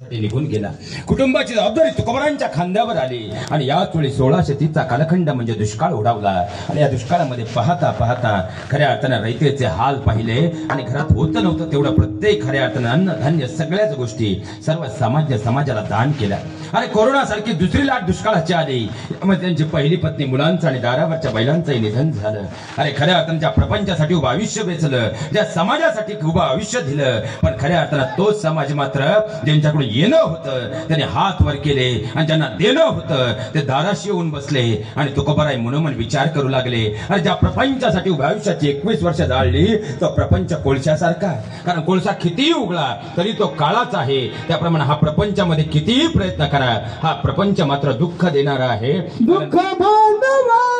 निघून गेला। कुटुंबाची जबाबदारी तुकोबारांच्या खांद्यावर आली आणि याच वेळी 1630चा कालखंड म्हणजे दुष्काळ ओढावला। आणि या दुष्काळामध्ये पाहता पाहता खऱ्या अर्थाने रयतेचे हाल पाहिले आणि घरात होतं नव्हतं तेवढं प्रत्येक खऱ्या अर्थाने अन्न धान्य सगळ्याच गोष्टी सर्व समाजाला दान केल्या। आणि कोरोना सारखी दुसरी लाट दुष्काळाची आली, मग त्यांची पहिली पत्नी मुलांचं आणि दारावरच्या बैलांचंही निधन झालं। अरे खऱ्या अर्थाने ज्या प्रपंचासाठी उभं आयुष्य वेचलं, ज्या समाजासाठी उभं आयुष्य दिलं, पण खऱ्या अर्थाने तोच समाज मात्र ज्यांच्याकडून येणं होतं त्याने हात वर केले आणि ज्यांना देणं होतं ते दाराशी येऊन बसले आणि तुकोबाराय मनोमन विचार करू लागले। अरे ज्या प्रपंचासाठी उभ्या आयुष्याची 21 वर्ष जाळली तो प्रपंच कोळशासारखा, कारण कोळसा कितीही उघडा तरी तो काळाच आहे। त्याप्रमाणे हा प्रपंचामध्ये कितीही प्रयत्न करा, हा प्रपंच मात्र दुःख देणारा आहे। दुःख बांधवाडी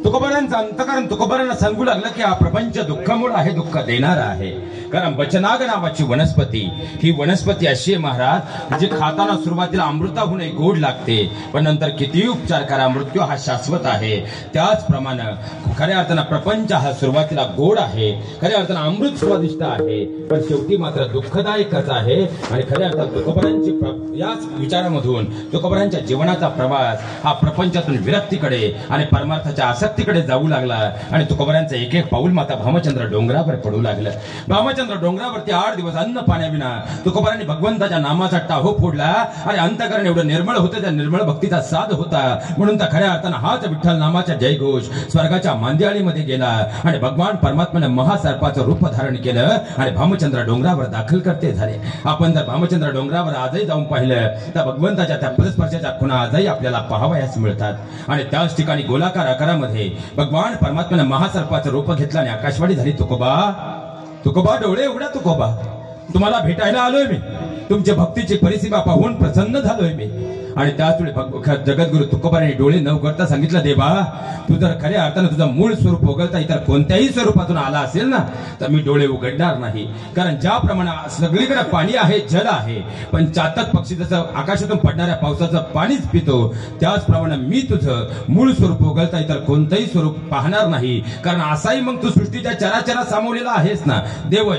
तुकोबारांचं अंतकरण तुकोबारांना सांगू लागलं की हा प्रपंच दुःखामुळे आहे, दुःख देणारा आहे। कारण बचनाग नावाची वनस्पती, ही वनस्पती अशी आहे महाराज जी खाताना सुरुवातीला अमृताहूनही गोड लागते, पण नंतर कितीही उपचार करा मृत्यू हा शाश्वत आहे। त्याचप्रमाणे खऱ्या अर्थानं प्रपंच हा सुरुवातीला गोड आहे, खऱ्या अर्थानं अमृत स्वादिष्ट आहे, पण शेवटी मात्र दुःखदायकच आहे। आणि खऱ्या अर्थात तुकोबारांची याच विचारामधून तुकोबारांच्या जीवनाचा प्रवास हा प्रपंचातून विरक्तीकडे आणि परमार्थाच्या आसक्तीकडे जाऊ लागला। आणि तुकोबारांचं एक एक पाऊल माता भामचंद्र डोंगरावर पडू लागलं। भामचंद्र डोंगरावरती 8 दिवस अन्न पाण्याविना तुकोबारांनी भगवंताच्या नामाचा टाहो फोडला आणि अंतकरण एवढं निर्मळ होतं, त्या निर्मळ भक्तीचा साध होता, म्हणून तर खऱ्या अर्थानं हाच विठ्ठल नामाचा जयघोष स्वर्गाच्या मांदियाळीमध्ये गेला आणि भगवान परमात्म्याने महासर्पाचं रूप धारण केलं आणि भामचंद्र डोंगरावर दाखल करते झाले। आपण जर भामचंद्र डोंगरावर आजही जाऊन पाहिलं तर भगवंताच्या त्या पदस्पर्शाच्या खुणा आजही आपल्याला पाहावयास मिळतात। आणि त्याच ठिकाणी गोलाकार आकारामध्ये भगवान परमात्म्याने महासर्पाचं रूप घेतलं आणि आकाशवाणी झाली, तुकोबा तुकोबा डोळे उघडा, तुकोबा तुम्हाला भेटायला आलोय मी, तुमच्या भक्तीची परिसीमा पाहून प्रसन्न झालोय मी। आणि त्याच वेळी जगद्गुरु तुकोबारांनी डोळे न उघडता सांगितलं, देवा तू जर खऱ्या अर्थानं तुझं मूळ स्वरूप वगळता इतर कोणत्याही स्वरूपातून आला असेल ना तर मी डोळे उघडणार नाही। कारण ज्याप्रमाणे सगळीकडे पाणी आहे, जल आहे, पण चातक पक्षी जसं आकाशातून पडणाऱ्या पावसाचं पाणीच पितो, त्याचप्रमाणे मी तुझं मूळ स्वरूप वगळता इतर कोणतंही स्वरूप पाहणार नाही। कारण असाही मग तू सृष्टीच्या चराचरा सामावलेला आहेस ना। देव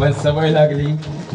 पण सवय लागली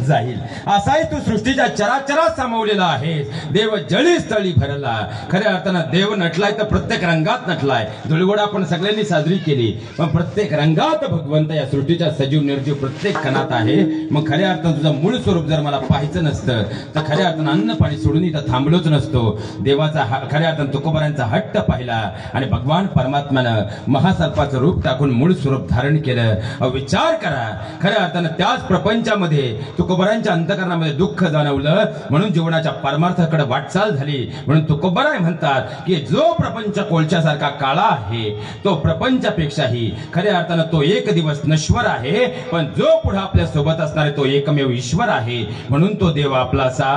जाईल. असाही तू सृष्टीच्या चराचरात सामावलेला आहेस. देव जळी स्थळी भरला. खऱ्या अर्थानं देव नटलाय तर प्रत्येक रंगात नटलाय. धुळवड आपण सगळ्यांनी साजरी केली, पण प्रत्येक रंगात भगवंत या सृष्टीच्या सजीव निर्जीव प्रत्येक कणात आहे. मग खऱ्या अर्थानं तुझं मूळ स्वरूप जर मला पाहायचं नसतं तर खऱ्या अर्थानं अन्न पाणी सोडून इथं थांबलोच नसतो. देवाचा खऱ्या अर्थानं तुकोबारांचा हट्ट पाहिला आणि भगवान परमात्म्यानं महासर्पाचं रूप टाकून मूळ स्वरूप धारण केलं. विचार करा, खऱ्या अर्थानं त्याच प्रपंचामध्ये तुकोबारांच्या अंतकरणामध्ये दुःख जाणवलं म्हणून जीवनाच्या परमार्थाकडे वाटचाल झाली. म्हणून तुकोबाराय म्हणतात की जो प्रपंच कोळच्यासारखा काळा आहे तो प्रपंचापेक्षाही खऱ्या अर्थानं तो एक दिवस नश्वर आहे, पण जो पुढे आपल्या सोबत असणारे तो एकमेव ईश्वर आहे. म्हणून तो देव आपलासा.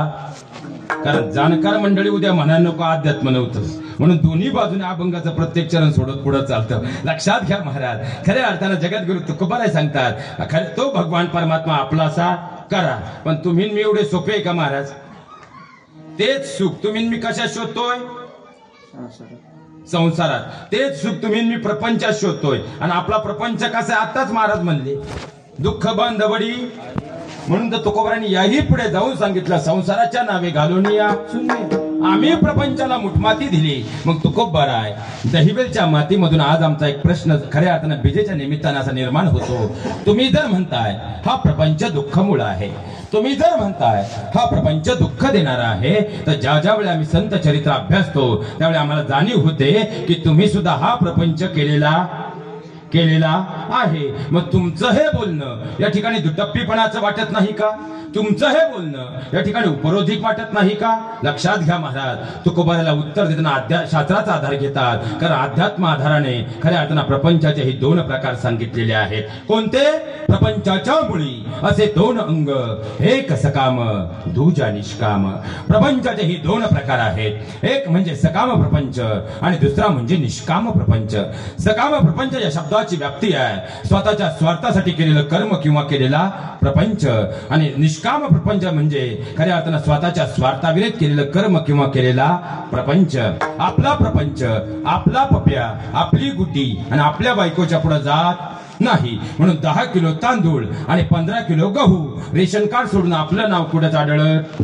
कारण जाणकार मंडळी उद्या म्हणा नको अध्यात्म नव्हतं म्हणून दोन्ही बाजूने अभंगाचं प्रत्येक चरण सोडत पुढे चालतं. लक्षात घ्या महाराज, खऱ्या अर्थानं जगद्गुरु तुकोबाराय सांगतात तो भगवान परमात्मा आपलासा करा. पण तुम्ही मी एवढे सोपे आहे का महाराज? तेच सुख तुम्ही मी कशात शोधतोय? संसारात. तेच सुख तुम्ही मी प्रपंचात शोधतोय. आणि आपला प्रपंच कसा आताच महाराज म्हणले दुःख बांधवडी. म्हणून तर तुकोबारांनी याही पुढे जाऊन सांगितलं संसाराच्या नावे घालून या आम्ही प्रपंचाला मुठमाती दिली. मग तुकोबाराय दहिवेलच्या मातीमधून आज आमचा एक प्रश्न खऱ्या अर्थानं बीजेच्या निमित्तानं असा निर्माण होतो. तुम्ही जर म्हणताय हा प्रपंच दुःखमूळ आहे, तुम्ही जर म्हणताय हा प्रपंच दुःख देणारा आहे, तर ज्या ज्या वेळी आम्ही संत चरित्र अभ्यासतो त्यावेळी आम्हाला जाणीव होते की तुम्ही सुद्धा हा प्रपंच केलेला आहे. मग तुमचं हे बोलणं या ठिकाणी दुटप्पीपणाचं वाटत नाही का? तुमचं हे बोलणं या ठिकाणी उपरोधिक वाटत नाही का? लक्षात घ्या महाराज, तुकोबाराला उत्तर देताना शास्त्राचा आधार घेतात. कारण अध्यात्म आधाराने खऱ्या अर्थानं प्रपंचाचे हे दोन प्रकार सांगितलेले आहेत. कोणते? प्रपंचाच्या मुळी असे दोन अंग, एक सकाम दुजा निष्काम. प्रपंचाचे ही दोन प्रकार आहेत. एक म्हणजे सकाम प्रपंच आणि दुसरा म्हणजे निष्काम प्रपंच. सकाम प्रपंच या शब्दाची व्याप्ती आहे स्वतःच्या स्वार्थासाठी केलेलं कर्म किंवा केलेला प्रपंच. आणि निष्काम प्रपंच म्हणजे खऱ्या अर्थानं स्वतःच्या स्वार्थाविरुद्ध केलेलं कर्म किंवा केलेला प्रपंच. आपला प्रपंच, आपला पप्या, आपली गुड्डी आणि आपल्या बायकोच्या पुढे जात नाही. म्हणून 10 किलो तांदूळ आणि 15 किलो गहू रेशन कार्ड सोडून आपलं नाव कुठंच आढळत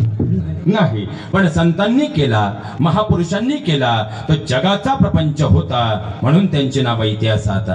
नाही. पण संतांनी केला, महापुरुषांनी केला तो जगाचा प्रपंच होता म्हणून त्यांचे नाव इतिहासात.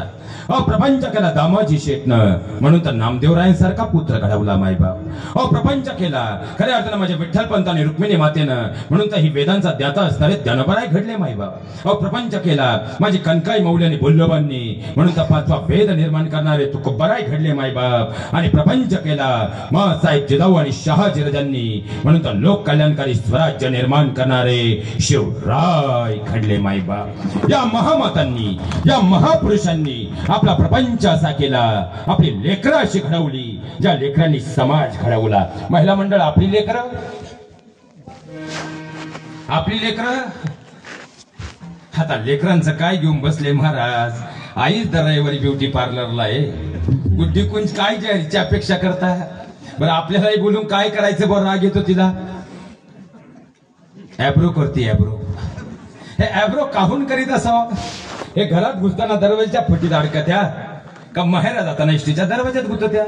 प्रपंच केला दामाजी शेटनं म्हणून तर नामदेवरायांसारखा पुत्र घडवला मायबाप. प्रपंच केला खऱ्या अर्थानं माझ्या विठ्ठलपंत आणि रुक्मिणी मातेनं म्हणून तर ही वेदांचा द्याता असणारे ज्ञानोबाराय घडले मायबाप. प्रपंच केला माझी कनकाई मौली आणि बोल्लोबांनी म्हणून तर 5वा वेद निर्माण करणारे तुकोबाराय घडले मायबाप. आणि प्रपंच केला माँसाहेब जिजाऊ आणि शहाजीराजांनी म्हणून तर लोक कल्याणकारी स्वराज्य निर्माण करणारे शिवराय घडले मायबाप. या महामातांनी, या महापुरुषांनी आपला प्रपंच असा केला, आपली लेकरं अशी घडवली ज्या लेकरांनी समाज घडवला. महिला मंडळ आपली लेकरं, आपली लेकरं. आता लेकरांचं काय घेऊन बसले महाराज? आईच दर रविवारी ब्युटी पार्लरला आहे. गुड्डी कुंज काय जाहीरची अपेक्षा करता? बरं आपल्यालाही बोलून काय करायचं? बरं राग येतो तिला. ॲब्रो करते ॲब्रो. हे ॲब्रो काहून करीत असावं? हे घरात घुसताना दरवाजाच्या फटीत अडकत्या का माहेरा जाताना इष्टीच्या दरवाजात घुसत्या?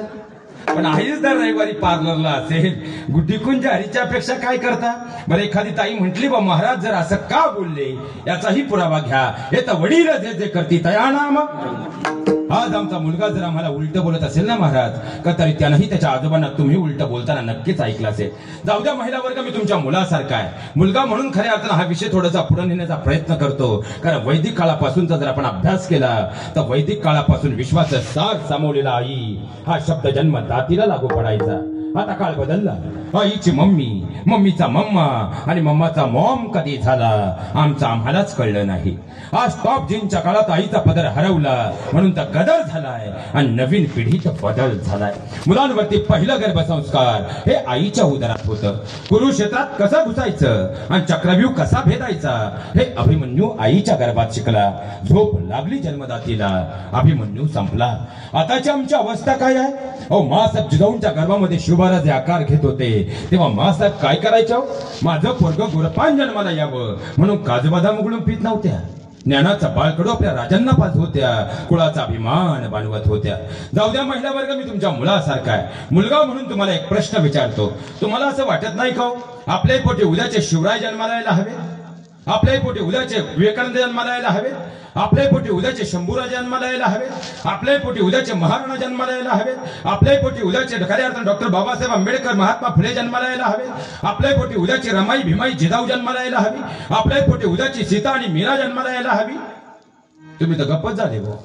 पण आईच दर रविवारी पार्लरला असेल. गुड्डी कुंज हरीच्या अपेक्षा काय करता? बरं एखादी ताई म्हटली बा महाराज जर असं का बोलले याचाही पुरावा घ्या. हे तर वडील जे जे करती तया नाम. आज आमचा मुलगा जर आम्हाला उलट बोलत असेल ना महाराज का तरी त्यानंही त्याच्या आजोबांना तुम्ही उलट बोलताना नक्कीच ऐकलं असेल. जाऊ द्या महिला वर्ग, मी तुमच्या मुलासारखा आहे. मुलगा म्हणून खऱ्या अर्थानं हा विषय थोडासा पुढे नेण्याचा प्रयत्न करतो. कारण वैदिक काळापासूनचा जर आपण अभ्यास केला तर वैदिक काळापासून विश्वाचं सार सामावलेला आई हा शब्द जन्मदातीला लागू पडायचा. आता काळ बदलला. आईची मम्मी, मम्मीचा मम्मा आणि मम्माचा मॉम कधी झाला आमचा आम्हालाच कळलं नाही. आज टॉप जीनच्या काळात आईचा पदर हरवला म्हणून तर गदर झालाय आणि नवीन पिढीत बदल झालाय. मुलांवरती पहिलं गर्भसंस्कार हे आईच्या उदरात होतं. कुरुक्षेत्रात कसं घुसायचं आणि चक्रव्यूह कसा भेदायचा हे अभिमन्यू आईच्या गर्भात शिकला. झोप लागली जन्मदातीला, अभिमन्यू संपला. आताची आमची अवस्था काय आहे? माँसाहेब जिजाऊंच्या गर्भामध्ये शिवबाराचे आकार घेत होते तेव्हा माँसाहेब काय करायचं? माझं पोरगं गुरपान जन्माला यावं म्हणून काजू बदाम उघडून पित नव्हत्या. ज्ञानाचा बाळकडू आपल्या राजांना पाच होत्या, कुळाचा अभिमान बाणवत होत्या. जाऊ द्या महिला वर्ग, मी तुमच्या मुलासारखा आहे. मुलगा म्हणून तुम्हाला एक प्रश्न विचारतो. तुम्हाला असं वाटत नाही का आपल्या पोटी उद्याचे शिवराय जन्माला यायला हवे? आपल्या पोटी उद्याचे विवेकानंद जन्माला यायला हवे? आपल्या पोटी उद्याचे शंभूराज जन्माला यायला हवे? आपल्या पोटी उद्याचे महाराणा जन्माला यायला हवे? आपल्या पोटी उद्याचे खऱ्या अर्थाने डॉक्टर बाबासाहेब आंबेडकर, महात्मा फुले जन्माला यायला हवे? आपल्या पोटी उद्याची रमाई भीमाई जिजाऊ जन्माला यायला हवी? आपल्या पोटी उद्याची सीता आणि मीरा जन्माला यायला हवी? तुम्ही तर गप्पच झाले भाऊ.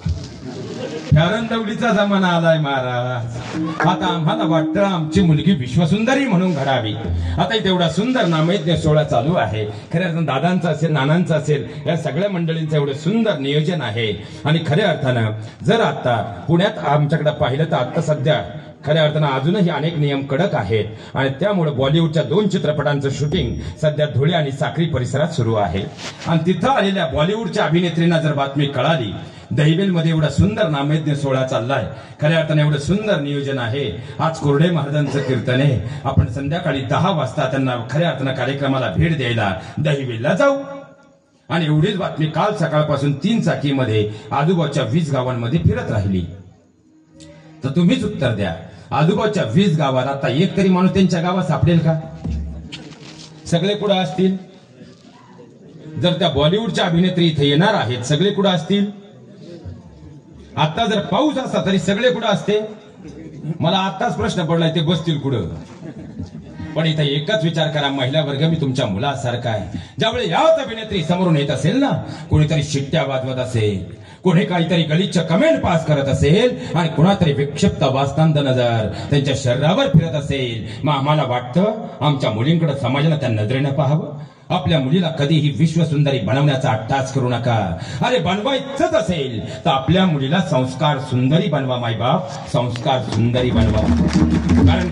फॅरनलवलीचा जमाना आलाय महाराज. आता आम्हाला वाटतं आमची मुलगी विश्वसुंदरी म्हणून घडावी. आता इथे एवढा सुंदर नामयज्ञ सोहळा चालू आहे. खऱ्या अर्थानं दादांचा असेल, नानांचा असेल, या सगळ्या मंडळींचं एवढं सुंदर नियोजन आहे. आणि खऱ्या अर्थानं जर आता पुण्यात आमच्याकडे पाहिलं तर आता सध्या खऱ्या अर्थानं अजूनही अनेक नियम कडक आहेत. आणि त्यामुळे बॉलिवूडच्या 2 चित्रपटांचं शूटिंग सध्या धुळे आणि साक्री परिसरात सुरू आहे. आणि तिथं आलेल्या बॉलिवूडच्या अभिनेत्रींना जर बातमी कळाली दहिवेलमध्ये एवढा सुंदर नामयज्ञ सोहळा चाललाय, खऱ्या अर्थानं एवढं सुंदर नियोजन आहे. आज कोरडे महाराजांचं कीर्तन आहे. आपण संध्याकाळी 10 वाजता त्यांना खऱ्या अर्थानं कार्यक्रमाला भेट द्यायला दहिवेलला जाऊ. आणि एवढीच बातमी काल सकाळपासून 3 चाकीमध्ये आजूबाजूच्या 20 गावांमध्ये फिरत राहिली. तर तुम्हीच उत्तर द्या, आजूबाजूच्या 20 गावात आता एक तरी माणूस त्यांच्या गावात सापडेल का? सगळे कुठं असतील? जर त्या बॉलिवूडच्या अभिनेत्री इथे येणार आहेत, सगळे कुठं असतील? आता जर पाऊस असता तरी सगळे कुठं असते? मला आताच प्रश्न पडलाय, ते बसतील कुठं? पण इथे एकच विचार करा महिला वर्ग, मी तुमच्या मुलासारखा आहे. ज्यावेळी याच अभिनेत्री समोरून येत असेल ना, कोणीतरी शिट्ट्या वाजवत असेल, कोणी काहीतरी गलिच्छ कमेंट पास करत असेल आणि कुणातरी विक्षिप्त वासनांत नजर त्यांच्या शरीरावर फिरत असेल, मग आम्हाला वाटतं आमच्या मुलींकडे समाजानं त्या नजरेनं पाहावं. आपल्या मुलीला कधीही विश्वसुंदरी बनवण्याचा अट्टास करू नका. अरे बनवायचंच असेल तर आपल्या मुलीला संस्कार सुंदरी बनवा मायबाप, संस्कार सुंदरी बनवा. कारण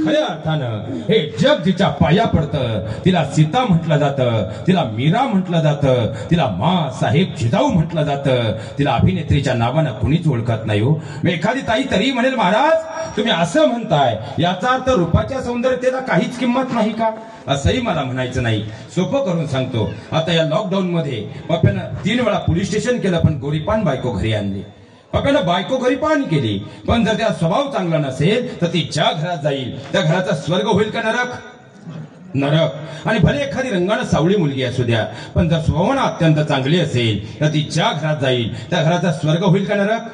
खऱ्या अर्थानं हे जग जिच्या पाया पडतं तिला सीता म्हटलं जातं, तिला मीरा म्हटलं जातं, तिला मा साहेब जिजाऊ म्हटलं जातं. तिला अभिनेत्रीच्या नावानं कुणीच ओळखत नाही हो. एखादी ताई तरी म्हणेल महाराज तुम्ही असं म्हणताय याचा अर्थ रूपाच्या सौंदर्यतेला काहीच किंमत नाही का? असंही मला म्हणायचं नाही. सोपं करून सांगतो, आता या लॉकडाऊन मध्ये पप्यानं 3 वेळा पोलीस स्टेशन केलं पण गोरीपान बायको घरी आणली. पप्यानं बायको घरी पान केली, पण जर त्याचा स्वभाव चांगला नसेल तर ती ज्या घरात जाईल त्या घराचा स्वर्ग होईल का नरक? नरक. आणि भले एखादी रंगानं सावळी मुलगी असू द्या, पण जर स्वभावानं अत्यंत चांगली असेल तर ती ज्या घरात जाईल त्या घराचा स्वर्ग होईल का नरक?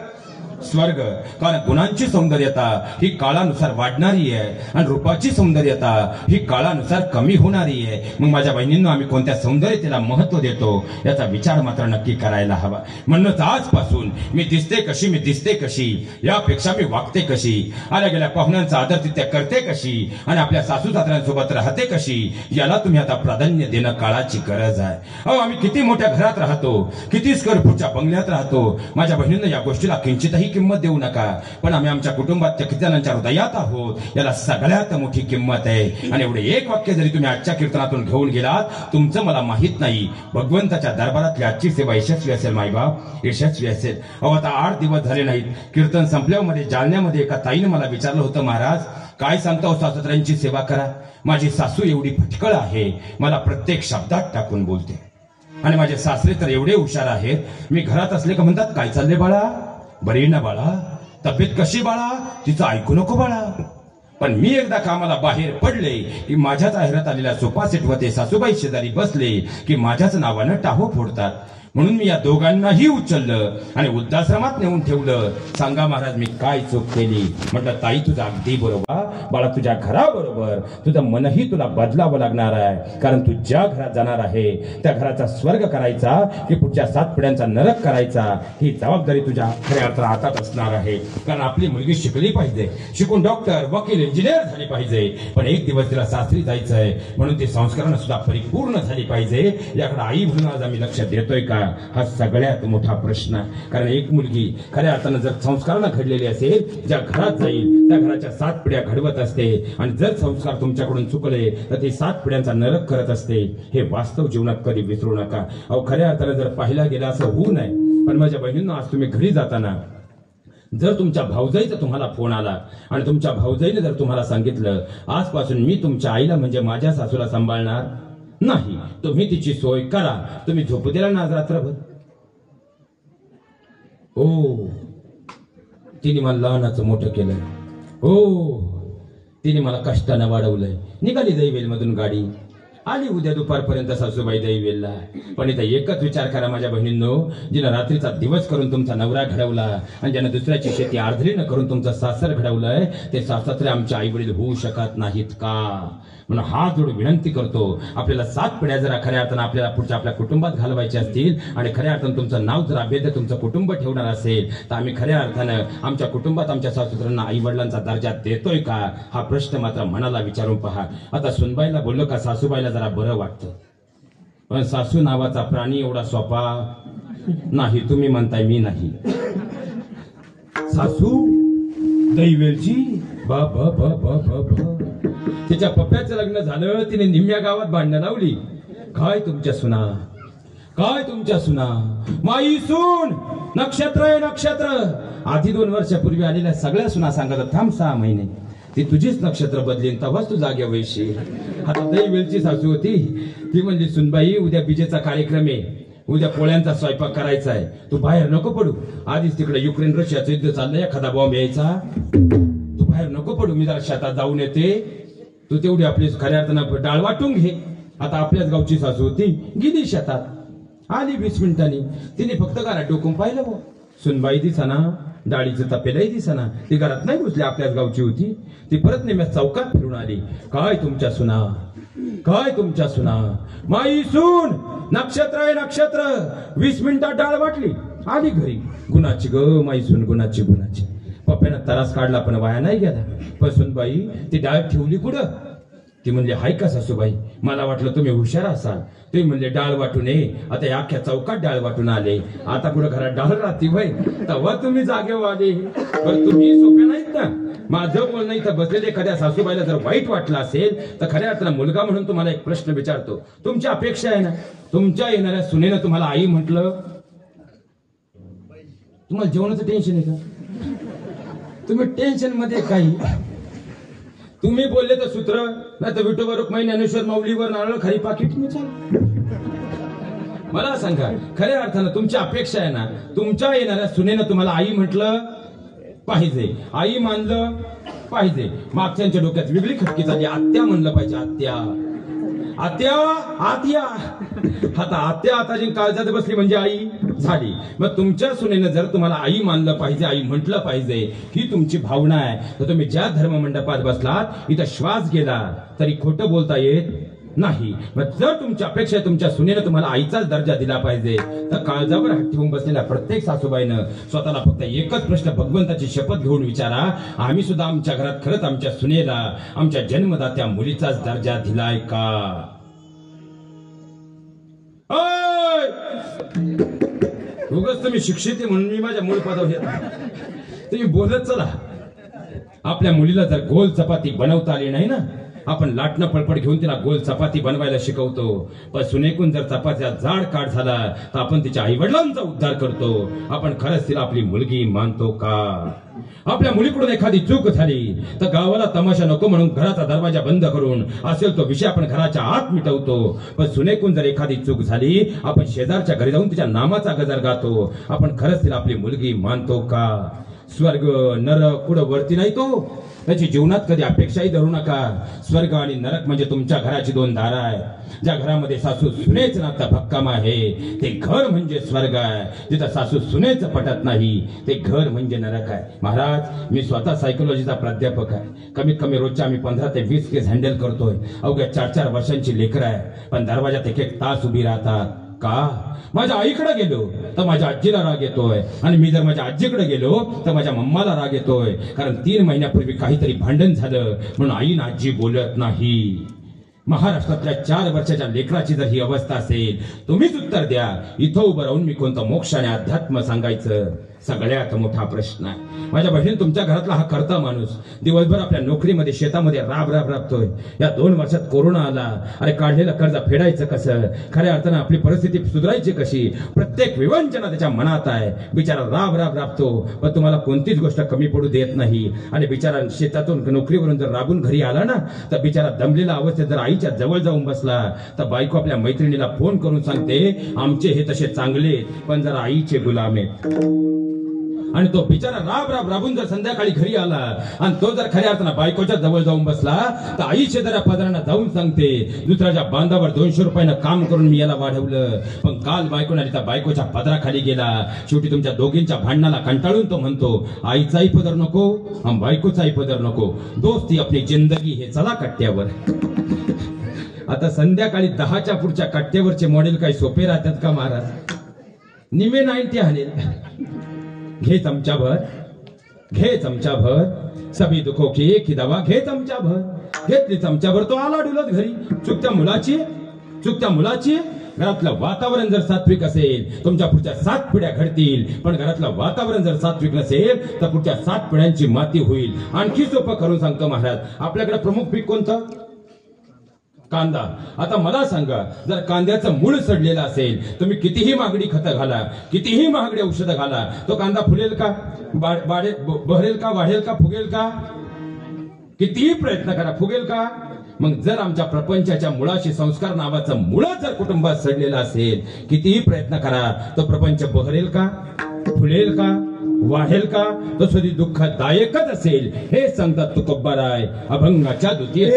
स्वर्ग. कारण गुणांची सौंदर्यता ही काळानुसार वाढणारी आहे आणि रूपाची सौंदर्यता ही काळानुसार कमी होणारी आहे. मग माझ्या बहिणींनो, आम्ही कोणत्या सौंदर्यतेला महत्व देतो याचा विचार मात्र नक्की करायला हवा. म्हणूनच आजपासून मी दिसते कशी यापेक्षा मी वागते कशी, आल्या गेल्या पाहुण्यांचा आदर तिथे करते कशी आणि आपल्या सासू सासऱ्यांसोबत राहते कशी, याला तुम्ही आता प्राधान्य देणं काळाची गरज आहे. अहो, आम्ही किती मोठ्या घरात राहतो, किती स्क्वेअर फूटच्या बंगल्यात राहतो. माझ्या बहिणींना या गोष्टीला किंचितही किंमत देऊ नका. पण आम्ही आमच्या कुटुंबात किती जणांच्या हृदयात आहोत याला सगळ्यात मोठी किंमत आहे. आणि एवढे एक वाक्य जरी तुम्ही आजच्या कीर्तनातून घेऊन गेलात, तुमचं मला माहित नाही भगवंताच्या दरबारातली आजची सेवा यशस्वी असेल मायबाप, यशस्वी असेल. अहो, आता 8 दिवस झाले नाहीत. कीर्तन संपल्यामध्ये जालन्यामध्ये एका ताईने मला विचारलं होतं, महाराज काय सांगता हो सासूत्रांची सेवा करा. माझी सासू एवढी फटकळ आहे, मला प्रत्येक शब्दात टाकून बोलते. आणि माझे सासरे तर एवढे हुशार आहेत, मी घरात असले का म्हणतात काय चालले बाळा, बरी ना बाळा, तब्येत कशी बाळा, तिचं ऐकू नको बाळा. पण मी एकदा कामाला बाहेर पडले की माझ्याच आहेरात आलेल्या सोफा सेटवर ते सासूबाई शेजारी बसले की माझ्याच नावानं टाहो फोडतात. म्हणून मी या दोघांनाही उचललं आणि वृद्धाश्रमात नेऊन ठेवलं. सांगा महाराज मी काय चूक केली? म्हटलं ताई तुझं अगदी बरोबर बाळा, तुझ्या घराबरोबर तुझं मनही तुला बदलावं लागणार आहे. कारण तू ज्या घरात जाणार आहे त्या घराचा स्वर्ग करायचा की पुढच्या 7 पिढ्यांचा नरक करायचा ही जबाबदारी तुझ्या खऱ्या अर्थात हातात असणार आहे. कारण आपली मुलगी शिकली पाहिजे, शिकून डॉक्टर वकील इंजिनियर झाली पाहिजे. पण एक दिवस तिला सासरी जायचं आहे, म्हणून ती संस्कारानं सुद्धा परिपूर्ण झाली पाहिजे. याकडे आई म्हणून आज आम्ही लक्ष देतोय का? हा सगळ्यात मोठा प्रश्न आहे. कारण एक मुलगी खऱ्या अर्थानं जर संस्कारानं घडलेली असेल, ज्या घरात जाईल त्या घराच्या 7 पिढ्या घडवत असते. आणि जर संस्कार तुमच्याकडून चुकले तर ते 7 पिढ्यांचा नरक करत असते. हे वास्तव जीवनात कधी विसरू नका. अहो, खऱ्या अर्थानं जर पाहिला गेला असं होऊ नये. पण माझ्या बहिणींना आज तुम्ही घरी जाताना जर तुमच्या भाऊजाईचा तुम्हाला फोन आला आणि तुमच्या भाऊजाईने जर तुम्हाला सांगितलं आजपासून मी तुमच्या आईला म्हणजे माझ्या सासूला सांभाळणार नाही, तुम्ही तिची सोय करा. तुम्ही झोपू दिला ना आज रात्रभर? हो, तिने मला लहानाचं मोठं केलंय. हो, तिने मला कष्टानं वाढवलंय. निघाली दैवेल मधून गाडी, आली उद्या दुपारपर्यंत सासूबाई दैवेलला. पण इथं एकच विचार करा माझ्या बहिणींनो, जिनं रात्रीचा दिवस करून तुमचा नवरा घडवला आणि ज्यानं दुसऱ्याची शेती अर्धली न करून तुमचा सासर घडवलंय, ते सासरे आमचे आई वडील होऊ शकत नाहीत का? म्हणून हात जोडून विनंती करतो, आपल्याला 7 पिढ्या जरा खऱ्या अर्थानं आपल्याला पुढच्या आपल्या कुटुंबात घालवायचे असतील आणि खऱ्या अर्थानं तुमचं नाव जर अभेद्य तुमचं कुटुंब ठेवणार असेल, तर आम्ही खऱ्या अर्थानं आमच्या कुटुंबात आमच्या सासूत्रांना आई वडिलांचा दर्जा देतोय का, हा प्रश्न मात्र मनाला विचारून पहा. आता सुनबाईला बोललो का सासूबाईला जरा बरं वाटतं, पण सासू नावाचा प्राणी एवढा सोपा नाही. तुम्ही म्हणताय, मी नाही. सासू दैवेलची तिच्या पप्प्याचं लग्न झालं, तिने निम्म्या गावात भांडणं लावली. काय तुमच्या सुना, काय तुमच्या सुना, माई सून नक्षत्र आहे नक्षत्र. आधी 2 वर्षापूर्वी आलेल्या सगळ्या सुना सांगत थांब 6 महिने, ती तुझीच नक्षत्र बदलीन तेव्हाच तू जागे वैशी. आता दैवेलची सासू होती, ती म्हणली सुनबाई उद्या बीजेचा कार्यक्रम आहे, उद्या पोळ्यांचा स्वयंपाक करायचा आहे, तू बाहेर नको पडू. आधीच तिकडे युक्रेन रशियाचं युद्ध चाललंय, एखादा बॉम्ब यायचा, तू बाहेर नको पडू, मी जरा शेतात जाऊन येते, तू तेवढी आपली खऱ्या अर्थानं डाळ वाटून घे. आता आपल्याच गावची सासू होती, गेली शेतात, आली 20 मिनिटांनी. तिने फक्त घरात डोकून पाहिलं, हो सुनबाई दिसना, डाळीचं तपेलही दिसना, ती घरात नाही घुसली, आपल्याच गावची होती. ती परत नेहमी चौकात फिरून आली. काय तुमच्या सुना, काय तुमच्या सुना, माई सून नक्षत्र आहे नक्षत्र. 20 मिनिटात डाळ वाटली, आली घरी. गुणाची ग माई सून, गुणाची गुणाची. पप्प्यानं तरास काढला पण वाया नाही गेला. पण सुनबाई ती डाळ ठेवली कुठं? ती म्हणली हाय का सासूबाई, मला वाटलं तुम्ही हुशार असाल. तुम्ही म्हणले डाळ वाटून ये. आता या अख्ख्या चौकात डाळ वाटून आले, आता कुठं घरात डाळ राहते वय, तेव्हा तुम्ही जागेवर आले. पण तुम्ही सोपे नाहीत ना. माझं बोलणं इथं बसलेले एखाद्या सासूबाईला जर वाईट वाटलं असेल तर खऱ्या अर्थानं मुलगा म्हणून तुम्हाला एक प्रश्न विचारतो. तुमची अपेक्षा आहे ना, तुमच्या येणाऱ्या सुनेनं तुम्हाला आई म्हटलं, तुम्हाला जेवणाचं टेन्शन आहे का? तुम्ही टेन्शन मध्ये काही, तुम्ही बोलले तर सूत्र, नाही तर विठोबा रुक्माई ज्ञानेश्वर माऊलीवर नारळ खाली पाकिट मी चाल. मला सांगा, खऱ्या अर्थानं तुमची अपेक्षा आहे ना, तुमच्या येणाऱ्या सुनेनं तुम्हाला आई म्हटलं पाहिजे, आई मानलं पाहिजे. मागच्यांच्या डोक्यात वेगळी खटकी झाली, आत्या म्हणलं पाहिजे, आत्या आत्या आत्या. आता आत्या आता जी काळजात बसली म्हणजे आई झाली. मग तुमच्या सुनेनं जर तुम्हाला आई मानलं पाहिजे, आई म्हटलं पाहिजे, ही तुमची भावना आहे, तर तुम्ही ज्या धर्ममंडपात बसलात इथं श्वास गेला तरी खोटं बोलता येत नाही. मग जर तुमची अपेक्षा आहे तुमच्या सुनेनं तुम्हाला आईचाच दर्जा दिला पाहिजे, तर काळजावर हात ठेवून बसलेल्या प्रत्येक सासूबाईनं स्वतःला फक्त एकच प्रश्न भगवंताची शपथ घेऊन विचारा, आम्ही सुद्धा आमच्या घरात खरंच आमच्या सुनेला आमच्या जन्मदात्या मुलीचाच दर्जा दिलाय का? उगाच तुम्ही शिक्षित म्हणून मी माझ्या मूळ पदावर येत, तुम्ही बोलत चला. आपल्या मुलीला जर गोल चपाती बनवता आली नाही ना, आपण लाटणं पळपट घेऊन तिला गोल चपाती बनवायला शिकवतो. पण सुनेकून जर चपात्या जाड काढ झाला तर आपण तिच्या आई वडिलांचा उद्धार करतो. आपण खरंच तिला आपली मुलगी मानतो का? आपल्या मुलीकडून एखादी चूक झाली तर गावाला तमाशा नको म्हणून घराचा दरवाजा बंद करून असेल तो विषय आपण घराच्या आत मिटवतो. पण सुनेकून जर एखादी चूक झाली, आपण शेजारच्या घरी जाऊन तिच्या नामाचा गजर गातो. आपण खरंच तिला आपली मुलगी मानतो का? स्वर्ग नरक कुठं वरती नाही, तो त्याची जीवनात कधी अपेक्षाही धरू नका. स्वर्ग आणि नरक म्हणजे तुमच्या घराची 2 दारं आहेत. ज्या घरामध्ये सासू सुनेच नाता भक्कम आहे ते घर म्हणजे स्वर्ग आहे. जिथं सासू सुनेच पटत नाही ते घर म्हणजे नरक आहे. महाराज, मी स्वतः सायकोलॉजीचा प्राध्यापक आहे. कमीत कमी रोजच्या आम्ही 15 ते 20 केस हँडल करतोय. अवघ्या 4-4 वर्षांची लेकरं आहे, पण दरवाजात 1-1 तास उभी राहतात. का? माझ्या आईकडे गेलो तर माझ्या आजीला राग येतोय, आणि मी जर माझ्या आजीकडे गेलो तर माझ्या मम्माला राग येतोय. कारण 3 महिन्यापूर्वी काहीतरी भांडण झालं म्हणून आई आणि आजी बोलत नाही. महाराष्ट्रातल्या 4 वर्षाच्या लेकराची जर ही अवस्था असेल, तुम्हीच उत्तर द्या. इथं उभं राहून मी कोणतं मोक्ष आणि अध्यात्म सांगायचं? सगळ्यात मोठा प्रश्न आहे. माझ्या बहिणी, तुमच्या घरातला हा करता माणूस दिवसभर आपल्या नोकरीमध्ये शेतामध्ये राबतोय. या 2 वर्षात कोरोना आला. अरे काढलेलं कर्ज फेडायचं कसं, खऱ्या अर्थानं आपली परिस्थिती सुधारायची कशी, प्रत्येक विवंचना त्याच्या मनात आहे. बिचारा राबतो, पण तुम्हाला कोणतीच गोष्ट कमी पडू देत नाही. आणि बिचारा शेतातून नोकरीवरून जर राबून घरी आला ना, तर बिचारा दमलेला अवस्थेत जर आईच्या जवळ जाऊन बसला तर बायको आपल्या मैत्रिणीला फोन करून सांगते, आमचे हे तसे चांगले पण जरा आईचे गुलाम आहेत. आणि तो बिचारा राबून जर संध्याकाळी घरी आला आणि तो जर खऱ्या अर्थानं बायकोच्या जवळ जाऊन बसला तर आई शेजाऱ्या पदरांना जाऊन सांगते, दुसऱ्याच्या बांधावर 200 रुपयानं काम करून मी याला वाढवलं, पण काल बायकोने त्या बायकोच्या पदराखाली गेला. शेवटी तुमच्या दोघींच्या भांडणाला कंटाळून तो म्हणतो, आईचाही पदर नको आणि बायकोचाही पदर नको, दोस्ती आपली जिंदगी हे चला कट्ट्यावर. आता संध्याकाळी 10च्या पुढच्या कट्ट्यावरचे मॉडेल काही सोपे राहतात का महाराज? निमे 90 हानेल. घे चमचाभर सभी दुखो की एक ही दवा, घे चमचाभर. घेतली चमचाभर, तो आला डुलत घरी. चुकत्या मुलाची घरातलं वातावरण जर सात्विक असेल, तुमच्या पुढच्या 7 पिढ्या घडतील. पण घरातलं वातावरण जर सात्विक नसेल तर पुढच्या 7 पिढ्यांची माती होईल. आणखी सोपं करून सांगतो महाराज, आपल्याकडे प्रमुख पीक कोणतं? कांदा. आता मला सांगा, जर कांद्याचं मूळ सडलेलं असेल, तुम्ही कितीही महागडी खतं घाला, कितीही महागडी औषधं घाला, तो कांदा फुलेल का, बहरेल का, वाढेल का, फुगेल का? कितीही प्रयत्न करा, फुगेल का? मग जर आमच्या प्रपंचाच्या मुळाशी संस्कार नावाचं मुळ जर कुटुंबात सडलेलं असेल, कितीही प्रयत्न करा, तो प्रपंच बहरेल का, फुलेल का, वाढेल का? तो सुधी दुःखदायकच असेल. हे सांगतात तुकोबाराय अभंगाच्या द्वितीय.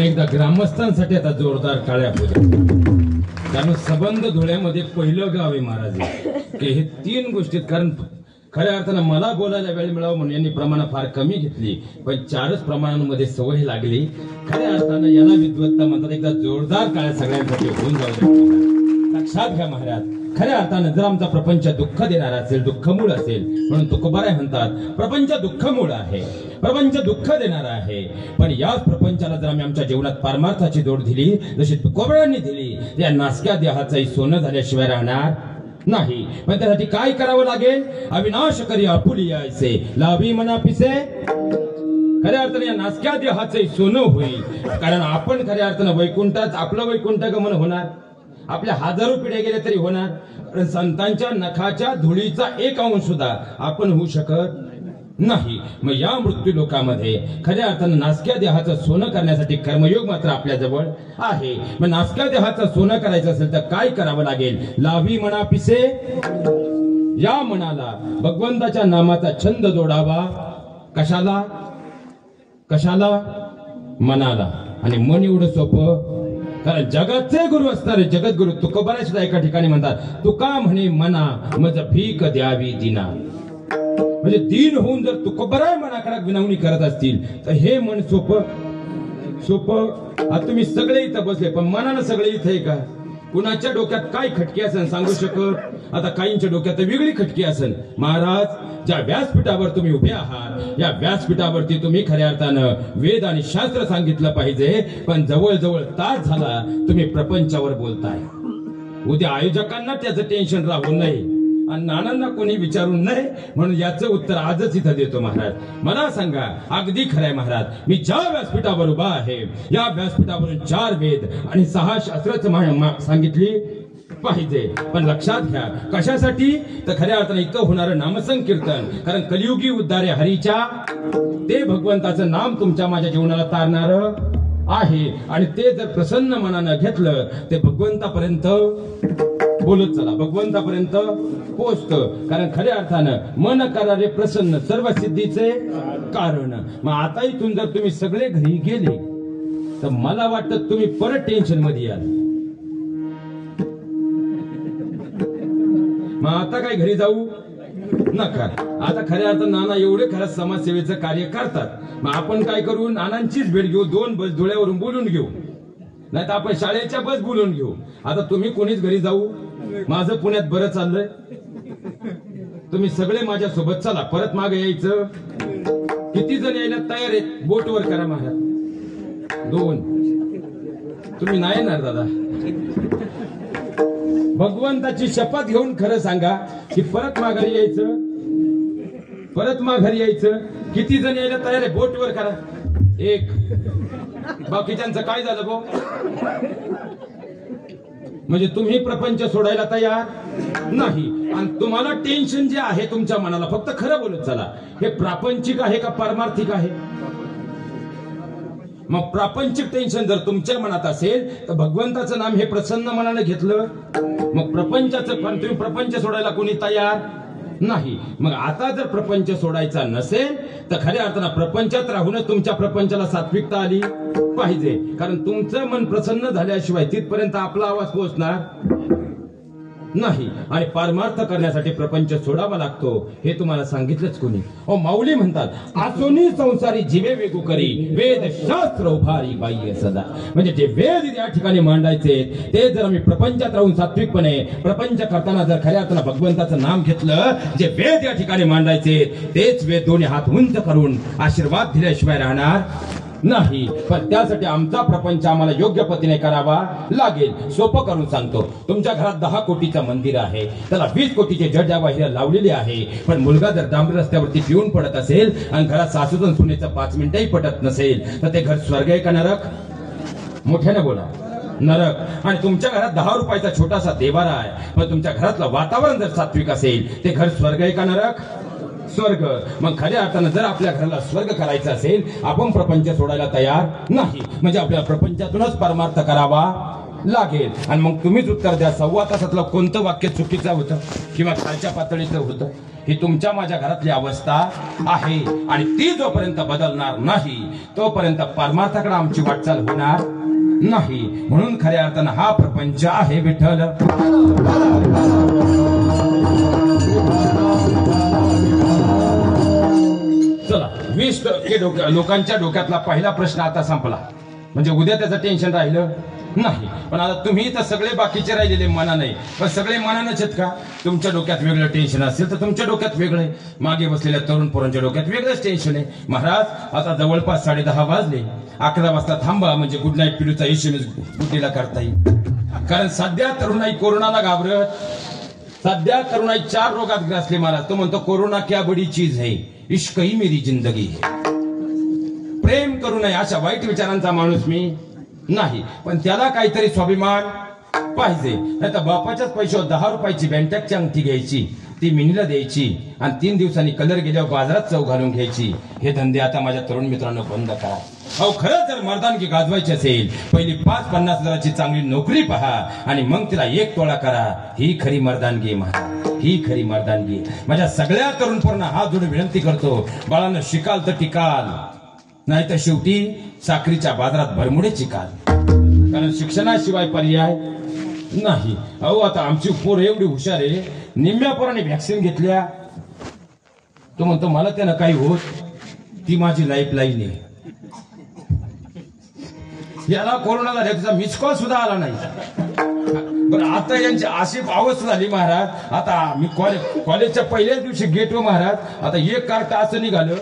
एकदा ग्रामस्थांसाठी आता जोरदार टाळ्या पूजा. कारण संबंध धुळ्यामध्ये पहिलं गाव आहे महाराज की हे 3 गोष्टीत. कारण खऱ्या अर्थानं मला बोलायला वेळ मिळावा म्हणून यांनी प्रमाण फार कमी घेतली, पण 4च प्रमाणांमध्ये सवय लागली. खऱ्या अर्थानं याला विद्वत्ता म्हणतात. एकदा जोरदार टाळ्या सगळ्यांसाठी होऊन जाऊ द्या. लक्षात घ्या महाराज, खऱ्या अर्थानं जर आमचा प्रपंच दुःख देणारा असेल, दुःखमूळ असेल, म्हणून तुकोबाराय म्हणतात प्रपंच दुःखमूळ आहे, प्रपंच दुःख देणारा आहे. पण याच प्रपंचाला जर आम्ही आमच्या जीवनात पारमार्थाची जोड दिली, जशी तुकोबारायांनी दिली, या नासक्या देहाचंही सोनं झाल्याशिवाय राहणार नाही. पण त्यासाठी काय करावं लागेल? अविनाश करी आपुलिया ऐसे लावी मना पिसे. खऱ्या अर्थाने या नासक्या देहाचे सोनं होईल. कारण आपण खऱ्या अर्थानं वैकुंठात आपलं वैकुंठ गमन होणार, आपल्या हजारो पिढ्या गेले तरी होणार. पण संतांच्या नखाच्या धुळीचा एक अंश सुद्धा आपण होऊ शकत नाही. मग या मृत्यू लोकामध्ये खऱ्या अर्थानं नासक्या देहाचं सोनं करण्यासाठी कर्मयोग मात्र आपल्या जवळ आहे. मग नासक्या देहाचं सोनं करायचं असेल तर काय करावं लागेल? लावी मना पिसे. या मनाला भगवंताच्या नामाचा छंद जोडावा. कशाला? कशाला? मनाला. आणि मन एवढं सोपं, कारण जगाचे गुरु असणारे जगद्गुरु तुकोबाराय सुद्धा एका ठिकाणी म्हणतात, तुका म्हणे मना मज भीक द्यावी दिना. म्हणजे दीन होऊन जर तुकोबाराय मनाकडे विनवणी करत असतील तर हे मन सोपं सोपं. आता तुम्ही सगळे इथं बसले, पण मनानं सगळे इथे का? कुणाच्या डोक्यात काय खटकी असेल सांगू शकत? आता काहींच्या डोक्यात वेगळी खटकी असेल. महाराज, ज्या व्यासपीठावर तुम्ही उभे आहात, या व्यासपीठावरती तुम्ही खऱ्या अर्थानं वेद आणि शास्त्र सांगितलं पाहिजे, पण जवळजवळ तास झाला तुम्ही प्रपंचावर बोलताय. उद्या आयोजकांना त्याचं टेन्शन राहू नये आणि नानांना कोणी विचारू नये, म्हणून याचं उत्तर आजच इथं देतो. महाराज, मला सांगा, अगदी खरंय महाराज, मी ज्या व्यासपीठावर उभा आहे, या व्यासपीठावरून 4 वेद आणि 6 शास्त्रच सांगितली पाहिजे. पण लक्षात घ्या, कशासाठी? तर खऱ्या अर्थाने इतकं होणारं नामसंकीर्तन. कारण कलियुगी उद्धारे हरीच्या, ते भगवंताचं नाम तुमच्या माझ्या जीवनाला तारणार आहे. आणि ते जर प्रसन्न मनानं घेतलं ते भगवंतापर्यंत बोलत चला, भगवंतापर्यंत पोहोचतं. कारण खऱ्या अर्थानं मन करारे प्रसन्न सर्व सिद्धीचे कारण. मग आता इथून जर तुम्ही सगळे घरी गेले तर मला वाटतं तुम्ही परत टेन्शन मध्ये याल. मग आता काय घरी जाऊ नका. आता खऱ्या अर्थानं नाना एवढे खरंच समाजसेवेचं कार्य करतात. मग आपण काय करू? नानांचीच भेट घेऊ, 2 बस धुळ्यावरून बोलून घेऊ, नाही तर आपण शाळेच्या बस बोलून घेऊ. आता तुम्ही कोणीच घरी जाऊ. माझं पुण्यात बरं चाललंय, तुम्ही सगळे माझ्या सोबत चला. परत मागे यायचं. किती जण यायला तयार आहेत? बोटवर करा महाराज. 2. तुम्ही नाही येणार दादा. भगवंताची शपथ घेऊन खरं सांगा की परत माघारी यायचं, परत माघारी यायचं. किती जण यायला तयार आहे? बोटवर करा. 1. बाकीच्यांचं काय झालं भाऊ? म्हणजे तुम्ही प्रपंच सोडायला तयार नाही. आणि तुम्हाला टेन्शन जे आहे तुमच्या मनाला, फक्त खरं बोलत चला, हे प्रापंचिक आहे का पारमार्थिक आहे? मग प्रापंचिक टेन्शन जर तुमच्या मनात असेल तर भगवंताचं नाम हे प्रसन्न मनाने घेतलं, मग प्रपंचाचं, पण तुम्ही प्रपंच सोडायला कोणी तयार नाही. मग आता जर प्रपंच सोडायचा नसेल तर खऱ्या अर्थानं प्रपंचात राहूनच तुमच्या प्रपंचाला सात्विकता आली पाहिजे. कारण तुमचं मन प्रसन्न झाल्याशिवाय तिथपर्यंत आपला आवाज पोहोचणार नाही. आणि पारमार्थ करण्यासाठी प्रपंच सोडावा लागतो, हे तुम्हाला सांगितलंच कोणी? माऊली म्हणतात, आसोनी संसारी जीवे वेगू करी वेद शास्त्र उभारी बाह्य सदा. म्हणजे जे वेद या ठिकाणी मांडायचे ते जर आम्ही प्रपंचात राहून सात्विकपणे प्रपंच करताना जर खऱ्या अर्थानं भगवंताचं नाम घेतलं, जे वेद या ठिकाणी मांडायचे तेच वेद दोन्ही हात उंच करून आशीर्वाद दिल्याशिवाय राहणार नाही. पण त्यासाठी आमचा प्रपंच आम्हाला योग्य पद्धतीने करावा लागेल. सोपं करून सांगतो, तुमच्या घरात 10 कोटीचं मंदिर आहे, त्याला 20 कोटीचे जडजावाहिर लावलेले आहे. पण मुलगा जर डांबरी रस्त्यावरती पिऊन पडत असेल आणि घरात सासूचं सुनेचं 5 मिनिटही पटत नसेल तर ते घर स्वर्ग आहे का नरक? मोठ्याने बोला, नरक. आणि तुमच्या घरात 10 रुपयाचा छोटासा देवारा आहे, पण तुमच्या घरातलं वातावरण जर सात्विक असेल ते घर स्वर्ग आहे का नरक? स्वर्ग. मग खऱ्या अर्थानं जर आपल्या घराला स्वर्ग करायचं असेल, आपण प्रपंच सोडायला तयार नाही. म्हणजे आपल्या प्रपंचातूनच परमार्थ करावा लागेल. आणि मग तुम्हीच उत्तर द्या, 1.25 तासातलं कोणतं वाक्य चुकीचं होतं किंवा खालच्या पातळीचं होतं? ही तुमच्या माझ्या घरातली अवस्था आहे. आणि ती जोपर्यंत बदलणार नाही तोपर्यंत परमार्थाकडे आमची वाटचाल होणार नाही. म्हणून खऱ्या अर्थानं हा प्रपंच आहे विठ्ठल. चला, 20% लोकांच्या डोक्यातला पहिला प्रश्न आता संपला. म्हणजे उद्या त्याचं टेन्शन राहिलं नाही. पण आता तुम्ही तर सगळे बाकीचे राहिलेले मनाने, पण सगळे मनानेच आहेत का? तुमच्या डोक्यात वेगळं टेन्शन असेल तर तुमच्या डोक्यात वेगळं आहे, मागे बसलेल्या तरुण पोरांच्या डोक्यात वेगळंच टेन्शन आहे. महाराज आता जवळपास 10:30 वाजले, 11 वाजता थांबा म्हणजे गुड नाईट पिलूचा SMS गुड्डीला करता येईल. कारण सध्या तरुणाई कोरोनाला घाबरत, सध्या तरुणाई 4 रोगात ग्रासले. महाराज तो म्हणतो कोरोना क्या बडी चीज है, इश्क ही मेरी जिंदगी है. प्रेम करू नये अशा वाईट विचारांचा माणूस मी नाही, पण त्याला काहीतरी स्वाभिमान पाहिजे. नाही तर बापाच्याच पैशावर 10 रुपयाची बँटॅकची अंगठी घ्यायची, ती मिनीला द्यायची आणि 3 दिवसांनी कलर गेल्यावर बाजारात चव घालून घ्यायची. हे धंदे आता माझ्या तरुण मित्रांनो बंद करा. अहो खरंच जर मर्दानगी गाजवायची असेल, पहिली 5-50 हजाराची चांगली नोकरी पहा आणि मग तिला 1 तोळा करा. ही खरी मर्दानगी महाराज, ही खरी मर्दानगी. माझ्या सगळ्या तरुण पोरांना हात जोडून विनंती करतो, बाळांनो शिकाल तर टिकाल, नाही तर शेवटी साखरीच्या बाजारात भरमुडे चिकाल. कारण शिक्षणाशिवाय पर्याय नाही. अहो आता आमची पोर एवढी हुशार आहे, निम्म्या पोराने व्हॅक्सिन घेतल्या. तो म्हणतो मला त्यानं काही होत, ती माझी लाईफ लाईन आहे. याला कोरोना झाला, त्याचा मिस कॉल सुद्धा आला नाही. बरं आता यांची अशी अवस्था झाली महाराज. आता मी कॉलेजच्या पहिल्याच दिवशी गेटवर महाराज, आता एक कार्ट असं निघालं.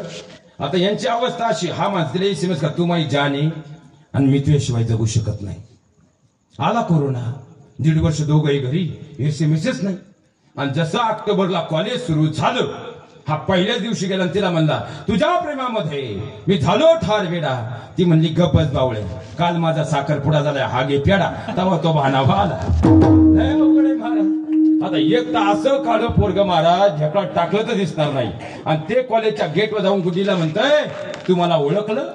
आता यांची अवस्था अशी, हा माणसाला SMS का तू माझी जान आहे आणि मी तुझ्याशिवाय जगू शकत नाही. आला कोरोना, 1.5 वर्ष दोघंही घरी, SMS नाही. आणि जसं ऑक्टोबरला कॉलेज सुरू झालं, हा पहिल्याच दिवशी गेला आणि तिला म्हणला तुझ्या प्रेमामध्ये मी झालो ठार वेडा. ती म्हणली गप्पच बावळे, काल माझा साखरपुडा झालाय, हा घे पेडा. तेव्हा तो भानावा आला. आता एक तर असं काढलं पोरग महाराज, झेकळा टाकलं तर दिसणार नाही. आणि ते कॉलेजच्या गेटवर जाऊन गुड्डीला म्हणतंय तू मला ओळखलं?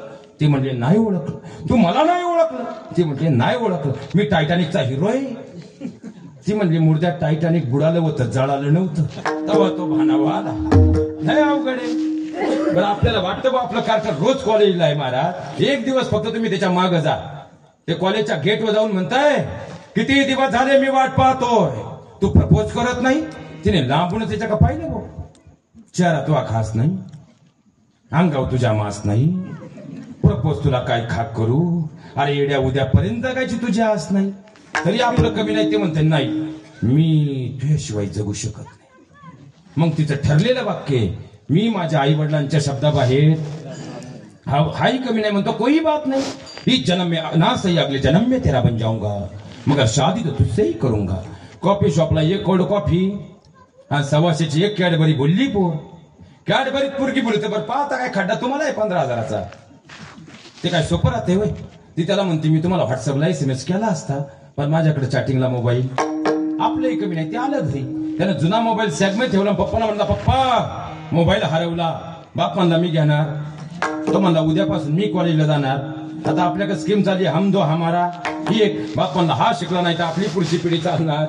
ती म्हणले नाही ओळखलं. तू मला नाही ओळखलं? ती म्हणते नाही ओळखलं, मी टायटॅनिकचा हिरो आहे. ती म्हणली मुर्द्या टायटॅनिक बुडालं होतं, जळालं नव्हतं. तेव्हा तो भानावा आला. नाही अवघड आहे. बरं आपल्याला वाटतं बा आपलं कार्टर रोज कॉलेजला आहे महाराज, एक दिवस फक्त तुम्ही त्याच्या मागं जा. ते कॉलेजच्या गेटवर जाऊन म्हणताय किती दिवस झाले मी वाट पाहतोय, तू प्रपोज करत नाही. तिने लांबूनच त्याच्या का पाहिलं भाऊ, चेहरा तुझा खास नाही, अंगाव तुझ्या मास नाही, प्रपोज तुला काय खाक करू. अरे येड्या उद्यापर्यंत जगायची तुझी आस नाही, तरी आपलं कमी नाही. ते म्हणते नाही मी तुझ्याशिवाय जगू शकत नाही. मग तिचं ठरलेलं वाक्य, मी माझ्या आई वडिलांच्या शब्दाबाहेर हाही कमी नाही. म्हणतो कोई बात नाही, इस जन्म में ना सही अगले जन्म में तेरा बन जाऊंगा, मगर शादी तो तुझसे ही करूंगा. कॉफी शॉपला 1 कोल्ड कॉफी आणि 125ची 1 कॅडबरी बोलली पोर. कॅडबरीत पुरगी बोलते. बरं पाहता काय खड्डा तुम्हाला आहे 15,000चा, ते काय सोपं राहते होय. ती त्याला म्हणते मी तुम्हाला व्हॉट्सअपला SMS केला असता, पण माझ्याकडे चॅटिंगला मोबाईल. आपलंही कमी नाही. ते आलं घरी, त्यानं जुना मोबाईल सॅगमध्ये ठेवला. पप्पाला म्हणला पप्पा मोबाईल हरवला. बाप म्हणला मी घेणार. तो म्हणला उद्यापासून मी कॉलेजला जाणार. आता आपल्याकडे स्कीम चालली हम दो हमारा, ही एक. बाप म्हणला हा शिकला नाही तर आपली पुढची पिढी चालणार.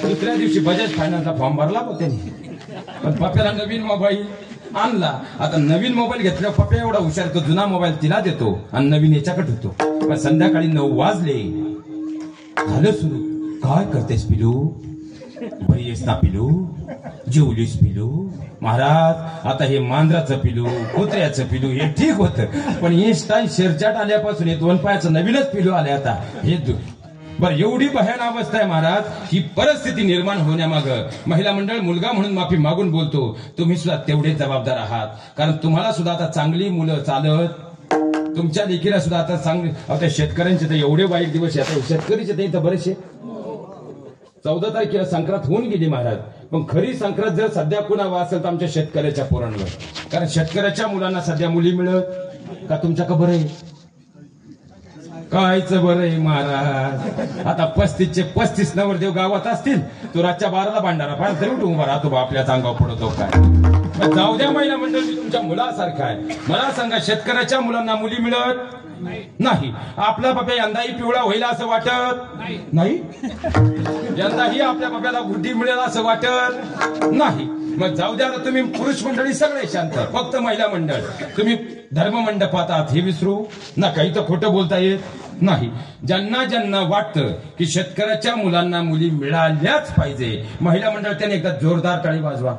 दुसऱ्या दिवशी बजाज फायनान्सचा फॉर्म भरला हो त्यांनी, पण पप्प्याला नवीन मोबाईल आणला. आता नवीन मोबाईल घेतल्यावर पप्पा एवढा हुशार, तो जुना मोबाईल तिला देतो आणि नवीन याच्याकडे होतो. पण संध्याकाळी 9 वाजले, झालं सुरू. काय करतेस पिलू, बरी येस ना पिलू, जेवलीस पिलू. महाराज आता हे मांजराचं पिलू, कुत्र्याचं पिलू हे ठीक होतं, पण इन्स्टाईन शेरचॅट आल्यापासून हे 2 पायाचं नवीनच पिलू आले. आता हे बरं एवढी भयान अवस्था आहे महाराज. ही परिस्थिती निर्माण होण्यामाग महिला मंडळ मुलगा म्हणून माफी मागून बोलतो, तुम्ही सुद्धा तेवढे जबाबदार आहात. कारण तुम्हाला सुद्धा आता चांगली मुलं चालत, तुमच्या लेकीला सुद्धा आता चांगली. आता शेतकऱ्यांचे तर एवढे वाईट दिवस आहे. आता शेतकरीचे ते तर बरेचसे. 14 तारखेला संक्रांत होऊन गेली महाराज, पण खरी संक्रांत जर सध्या कुणावर असेल तर आमच्या शेतकऱ्याच्या पोरांवर. कारण शेतकऱ्याच्या मुलांना सध्या मुली मिळत का तुमच्या का बरं आहे? कायच बरं आहे महाराज. आता 35चे 35 नवरदेव गावात असतील, तो रातच्या 12ला भांडारा पाहिजे तरी उठून उभा राहतो, आपल्या अंगावर पडतो काय. जाऊ द्या महिला मंडळ, मी तुमच्या मुलासारखा आहे. मला सांगा शेतकऱ्याच्या मुलांना मुली मिळत नाही. आपला बाप्या यंदाही पिवळा होईल असं वाटत नाही, यंदाही आपल्या बाप्याला गुड्डी मिळेल असं वाटत नाही. मग जाऊ द्या, तुम्ही पुरुष मंडळी सगळे शांत, फक्त महिला मंडळ तुम्ही धर्ममंडपात आहात हे विसरू नका. इथं खोटं बोलता येत नाही. ज्यांना ज्यांना वाटतं की शेतकऱ्याच्या मुलांना मुली मिळाल्याच पाहिजे, महिला मंडळ त्याने एकदा जोरदार टाळी वाजवा.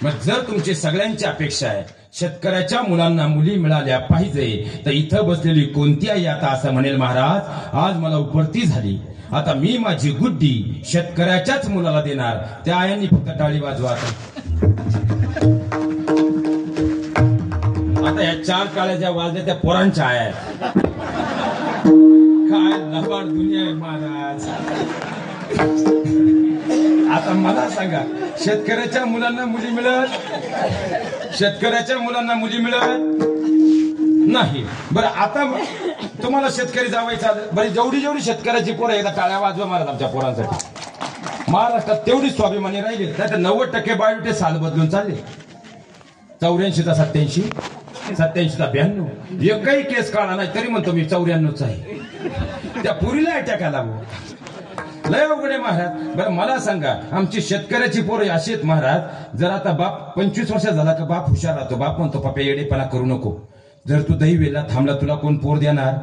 मग जर तुमची सगळ्यांची अपेक्षा आहे शेतकऱ्याच्या मुलांना मुली मिळाल्या पाहिजे तर इथं बसलेली कोणती आई आता असं म्हणेल महाराज आज मला उपरती झाली, आता मी माझी गुड्डी शेतकऱ्याच्याच मुलाला देणार. त्या आयांनी फक्त टाळी वाजवा. आता या 4 टाळ्या ज्या वाजल्या त्या पोरांच्या आहेत. काय लबाड दुनिया आहे महाराज. आता मला सांगा शेतकऱ्याच्या मुलांना मुली मिळत, शेतकऱ्याच्या मुलांना मुली मिळत नाही. बरं आता तुम्हाला शेतकरी जावायचं आलं, बरं जेवढी शेतकऱ्याची पोरं एकदा टाळ्या वाजवा महाराज आमच्या पोरांसाठी. महाराष्ट्रात तेवढी स्वाभिमानी राहिली नाही तर 90% बायोटे साल बदलून चालले. 84 चा 87, 87 चा 92, एकही केस काढा नाही तरी म्हणतो मी 94च आहे. त्या पुरीला अटॅक आला लय अवघड आहे महाराज. बरं मला सांगा आमची शेतकऱ्याची पोरं अशी आहेत महाराज, जर आता बाप 25 वर्ष झाला का बाप हुशार राहतो. बाप म्हणतो पप्पा येडेपणा करू नको, जर तू दही वेला थांबला तुला कोण पोर देणार,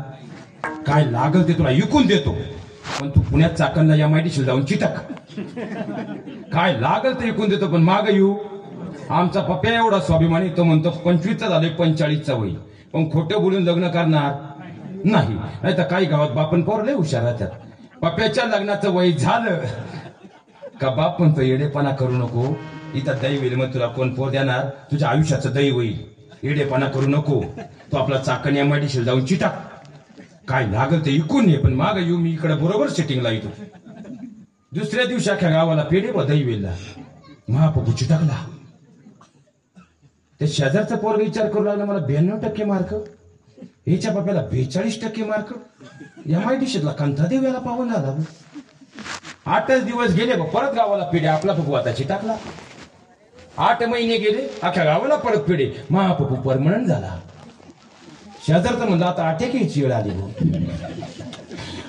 काय लागल ते तुला विकून देतो, पण तू पुण्यात चाकणला MIDC जाऊन चिटक, काय लागल ते विकून देतो पण माग येऊ. आमचा पप्पा एवढा स्वाभिमानी तो म्हणतो 25चा झाले 45चा होईल, पण खोटं बोलून लग्न करणार नाही. नाही तर काही गावात बापन पोर लय हुशार राहतात. पप्प्याच्या लग्नाचं वय झालं का बाप म्हणतो येडेपणा करू नको, इथं दही होईल मग तुला कोण पोर देणार, तुझ्या आयुष्याचं दही होईल, येडेपणा करू नको, तो आपला चाकण MIDC जाऊन चिटाक, काय लागल ते इकून ये पण माग येऊ, मी इकडे बरोबर सेटिंगला येतो. दुसऱ्या दिवशी अख्या गावाला पेढे व दही वेलला महापपू चिटाकला. ते शेजारचा पोरगा विचार करू लागला मला 92% मार्क, याच्या बाप्याला 42% मार्क, MIDCला कंथा देव्याला पाहून आला. 8च दिवस गेले परत गावाला पेढे, आपला पप्पू आता चिटाकला. 8 महिने गेले अख्या गावाला परत पेढे, महापपू परमनंट झाला. शेजारचं म्हणलं आता अटॅक यायची वेळ आली.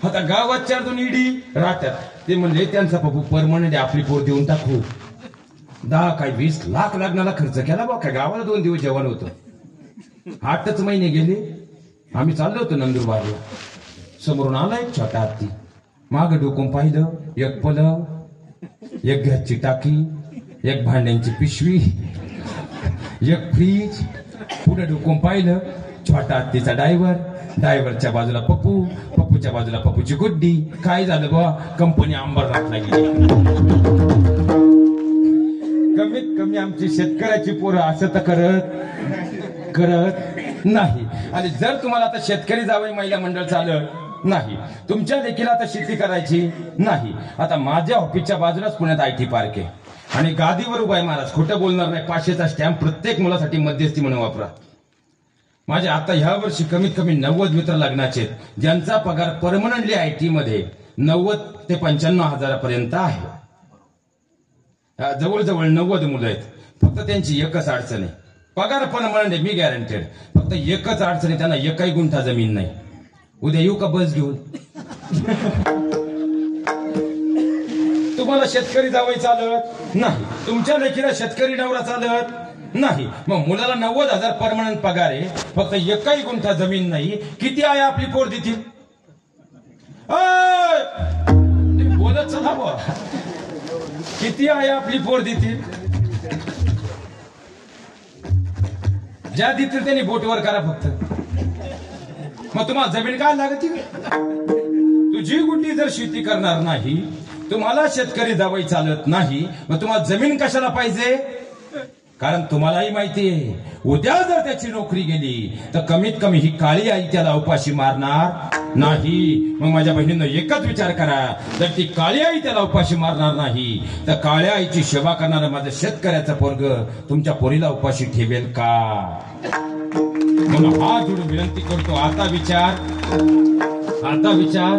आता गावात 4-2 इडी राहतात, ते म्हणले त्यांचा पप्पू परमनंट आपली पोर देऊन टाकू. 10 काय 20 लाख लग्नाला खर्च केला बा, काय गावाला 2 दिवस जेवण होतं. 8च महिने गेले, आम्ही चाललो होतो नंदुरबारला. समोरून आला एक छोटा हत्ती, माग डोकून पाहिलं, एक पलंग, एक गॅसची टाकी, एक भांड्यांची पिशवी, एक फ्रीज. पुढे डोकून पाहिलं छोटा हत्तीचा ड्रायव्हरच्या बाजूला पप्पू, पप्पूच्या बाजूला पप्पूची गुड्डी. काय झालं बा, कंपनी अंबरनाथला गेली. कमीत कमी आमची शेतकऱ्याची पोरं असं तर करत नाही. आणि जर तुम्हाला आता शेतकरी जावई महिला मंडळ चालत नाही, तुमच्या देखील आता शेती करायची नाही. आता माझ्या ऑफिसच्या बाजूलाच पुण्यात IT पार्क आहे आणि गादीवर उभा आहे महाराज, खोटं बोलणार नाही. 500चा स्टॅम्प प्रत्येक मुलासाठी मध्यस्थी म्हणून वापरा. माझे आता ह्या वर्षी कमीत कमी 90 मित्र लग्नाचे आहेत, ज्यांचा पगार परमनंटली IT मध्ये 90 ते 95 हजारापर्यंत आहे. जवळजवळ 90 मुलं आहेत. फक्त त्यांची एकच अडचण आहे, पगार परमनंट आहे, मी गॅरंटेड, फक्त एकच अडचण आहे, त्यांना एकही गुंठा जमीन नाही. उद्या येऊ का बस घेऊन? तुम्हाला शेतकरी जावई चालत नाही, तुमच्या लेकीला शेतकरी नवरा चालत नाही, मग मुलाला 90,000 परमनंट पगार आहे, फक्त एकही गुंठा जमीन नाही. किती आहे आपली पोर देतील? बोलत चला बुवा, किती आहे आपली पोर देतील? ज्या देतील त्यांनी बोटवर करा फक्त. मग तुम्हाला जमीन काय लागते? तुझी गुड्डी जर शेती करणार नाही, तुम्हाला शेतकरी जावई चालत नाही, मग तुम्हाला जमीन कशाला पाहिजे? कारण तुम्हालाही माहिती आहे उद्या जर त्याची नोकरी गेली तर कमीत कमी ही काळी आई त्याला उपाशी मारणार नाही. मग माझ्या बहिणींनो एकच विचार करा, जर ती काळी आई त्याला उपाशी मारणार नाही तर काळ्या आईची सेवा करणारं माझं शेतकऱ्याचं पोरग तुमच्या पोरीला उपाशी ठेवेल का? म्हणून हात जोडून विनंती करतो, आता विचार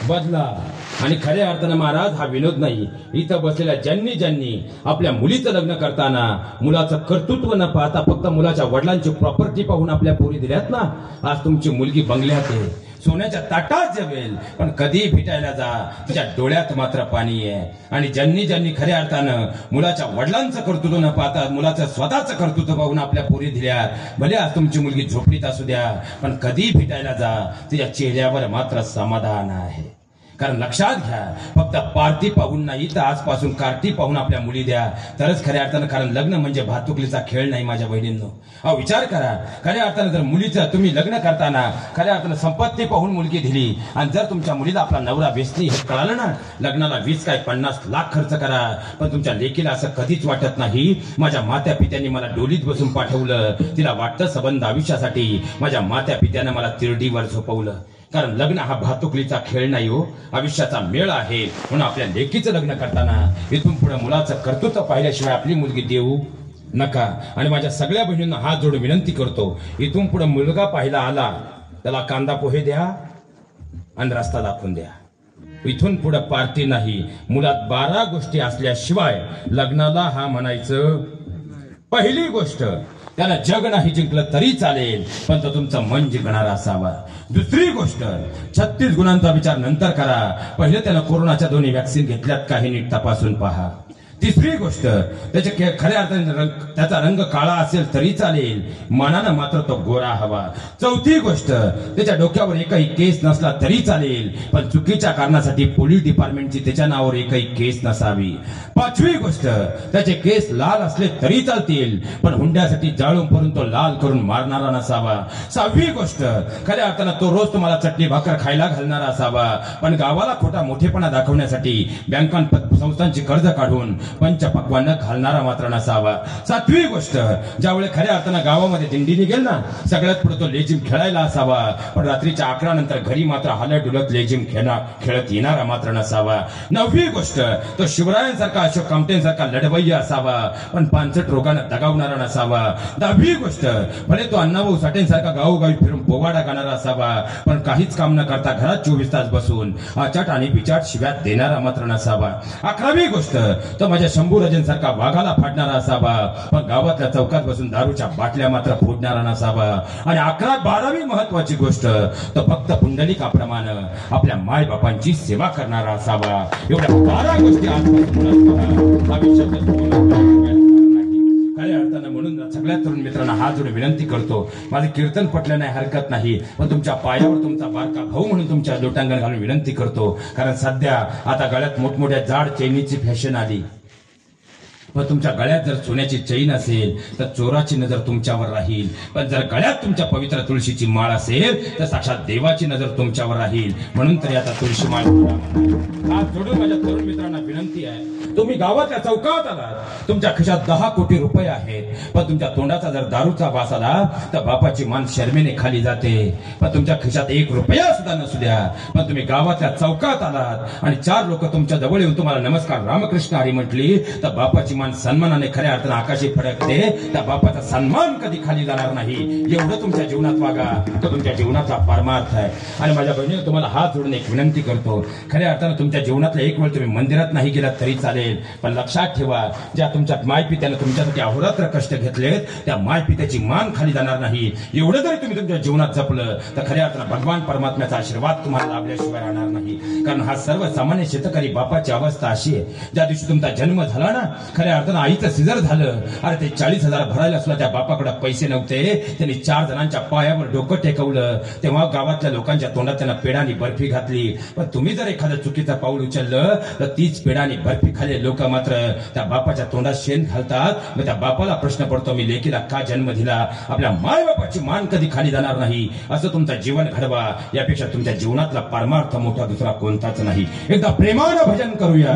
बदला. आणि खऱ्या अर्थानं महाराज हा विनोद नाही. इथं बसलेल्या ज्यांनी आपल्या मुलीचं लग्न करताना मुलाचं कर्तृत्व न पाहता फक्त मुलाच्या वडिलांची प्रॉपर्टी पाहून आपल्या पोरी दिल्यात ना, आज तुमची मुलगी बंगल्यात आहे, सोन्याच्या ताटात जेवेल, पण कधी भेटायला जा तिच्या डोळ्यात मात्र पाणी आहे. आणि ज्यांनी खऱ्या अर्थानं मुलाच्या वडिलांचं कर्तृत्व न पाहता मुलाचं स्वतःचं कर्तृत्व पाहून आपल्या पोरी दिल्या, भले आज तुमची मुलगी झोपडीत असू द्या, पण कधी भेटायला जा तिच्या चेहऱ्यावर मात्र समाधान आहे. कारण लक्षात घ्या, फक्त पार्टी पाहून नाही तर आजपासून कार्टी पाहून आपल्या मुली द्या, तरच खऱ्या अर्थानं. कारण लग्न म्हणजे भातुकलीचा खेळ नाही माझ्या बहिणींनो. अहो विचार करा, खऱ्या अर्थानं जर मुलीचं तुम्ही लग्न करताना खऱ्या अर्थानं संपत्ती पाहून मुलगी दिली आणि जर तुमच्या मुलीला आपला नवरा वेचणी हे कळालं ना, लग्नाला 20 काय 50 लाख खर्च करा, पण तुमच्या लेकीला असं कधीच वाटत नाही माझ्या मात्या पित्यांनी मला डोलीत बसून पाठवलं, तिला वाटतं संबंध आयुष्यासाठी, माझ्या मात्या पित्यानं मला तिरडीवर झोपवलं. कारण लग्न हा भातुकलीचा खेळ नाही हो, आयुष्याचा मेळ आहे. म्हणून आपल्या लेकीचं लग्न करताना इथून पुढे मुलाचं कर्तृत्व पाहिल्याशिवाय आपली मुलगी देऊ नका. आणि माझ्या सगळ्या बहिणींना हात जोडून विनंती करतो, इथून पुढे मुलगा पाहिला आला त्याला कांदा पोहे द्या आणि रस्ता दाखवून द्या. इथून पुढे पार्टी नाही, मुलात 12 गोष्टी असल्याशिवाय लग्नाला हा म्हणायचं. पहिली गोष्ट, त्याला जग नाही जिंकलं तरी चालेल, पण तो तुमचं मन जिंकणारा असावा. दुसरी गोष्ट, 36 गुणांचा विचार नंतर करा, पहिले त्यानं कोरोनाच्या 2 व्हॅक्सिन घेतल्यात काही नीट तपासून पहा. तिसरी गोष्ट, त्याच्या खऱ्या अर्थाने त्याचा रंग काळा असेल तरी चालेल, मनानं मात्र तो गोरा हवा. चौथी गोष्ट, त्याच्या डोक्यावर एकही केस नसला तरी चालेल, पण चुकीच्या कारणासाठी पोलीस डिपार्टमेंटची त्याच्या नावावर एकही केस नसावी. पाचवी गोष्ट, त्याचे केस लाल असले तरी चालतील, पण हुंड्यासाठी जाळून परून तो लाल करून मारणारा नसावा. सहावी गोष्ट, खऱ्या अर्थानं तो रोज तुम्हाला चटणी भाकर खायला घालणारा असावा, पण गावाला खोटा मोठेपणा दाखवण्यासाठी संस्थांची कर्ज काढून पंचपक्वान्न घालणारा मात्र नसावा. सातवी गोष्ट, ज्यावेळी खऱ्या अर्थानं गावामध्ये दिंडी निघेल ना, सगळ्यात पुढे तो लेझिम खेळायला असावा, पण रात्रीच्या 11 नंतर घरी मात्र हालत डुलत लेझिम खेळत येणारा मात्र नसावा. नववी गोष्ट, तो शिवरायांसारखा अशोक कामटेंसारखा लढवय्या असावा, पण पानसट रोगानं दगावणारा नसावा. 10वी गोष्ट, भले तो अण्णाभाऊ साठेंसारखा गावोगावी फिरून पोवाडा गाणारा असावा, पण काहीच काम न करता घरात 24 तास बसून आचाट आणि बिचाट शिव्यात देणारा मात्र नसावा. 11वी गोष्ट, तो माझ्या शंभूराजांसारखा वाघाला फाडणारा असावा, पण गावातल्या चौकात बसून दारूच्या बाटल्या मात्र फोडणारा नसावा. आणि 12वी महत्वाची गोष्ट, तो फक्त पुंडलिकाप्रमाणे आपल्या माय बापांची सेवा करणारा असावा. एवढ्या 12 गोष्टी खऱ्या अर्थानं. म्हणून सगळ्या तरुण मित्रांना हात जोडून विनंती करतो, माझे कीर्तन पटलं नाही हरकत नाही, पण तुमच्या पायावर तुमचा बारका भाऊ म्हणून तुमच्या लोटांगण घालून विनंती करतो. कारण सध्या आता गळ्यात मोठमोठ्या जाड चैनीची फॅशन आली, पण तुमच्या गळ्यात जर सोन्याची चैन असेल तर चोराची नजर तुमच्यावर राहील, पण जर गळ्यात तुमच्या पवित्र तुळशीची माळ असेल तर साक्षात देवाची नजर तुमच्यावर राहील. म्हणून तरी आता तुळशी माळ हात जोडून माझ्या तरुण मित्रांना विनंती आहे, तुम्ही गावातल्या चौकात आलात, तुमच्या खिशात 10 कोटी रुपये आहेत, पण तुमच्या तोंडाचा जर दारूचा वास आला तर बापाची मान शर्मेने खाली जाते. पण तुमच्या खिशात 1 रुपया सुद्धा नसू द्या, पण तुम्ही गावातल्या चौकात आलात आणि 4 लोक तुमच्या जवळ येऊन तुम्हाला नमस्कार रामकृष्ण हरी म्हटली तर बापाची मान सन्मानाने खऱ्या अर्थानं आकाशी फडकते. त्या बापाचा सन्मान कधी खाली जाणार नाही. एवढं तुमच्या जीवनात वागा, तो तुमच्या जीवनाचा परमार्थ आहे. आणि माझ्या बहिणीने तुम्हाला हात जोडून एक विनंती करतो, खऱ्या अर्थानं तुमच्या जीवनातला एक वेळ तुम्ही मंदिरात नाही गेलात तरी चालेल, पण लक्षात ठेवा, ज्या तुमच्या मायपित्याने तुमच्यासाठी अहोरात्र कष्ट घेतलेत त्या मायपित्याची मान खाली जाणार नाही. एवढं जरी तुम्ही तुमच्या जीवनात जपलं तर खऱ्या अर्थानं भगवान परमात्म्याचा आशीर्वाद तुम्हाला लाभल्याशिवाय राहणार नाही. कारण हा सर्वसामान्य शेतकरी बापाची अवस्था अशी आहे, ज्या दिवशी तुमचा जन्म झाला ना, खऱ्या अर्थानं आईचं सिजर झालं, अरे ते 40,000 भरायला सुद्धा त्या बापाकडे पैसे नव्हते. त्यांनी 4 जणांच्या पायावर डोकं टेकवलं, तेव्हा गावातल्या लोकांच्या तोंडात त्यांना पेडानी बर्फी घातली. पण तुम्ही जर एखादं चुकीचं पाऊल उचललं तर तीच पेडानी बर्फी खाल्ले लोक मात्र त्या बापाच्या तोंडात शेण घालतात. मग त्या बापाला प्रश्न पडतो, मी लेकीला का जन्म दिला? आपल्या माय बापाची मान कधी खाली जाणार नाही. असं तुमचं जीवन घडवा, यापेक्षा तुमच्या जीवनातला परमार्थ मोठा दुसरा कोणताच नाही. एकदा प्रेमानं भजन करूया.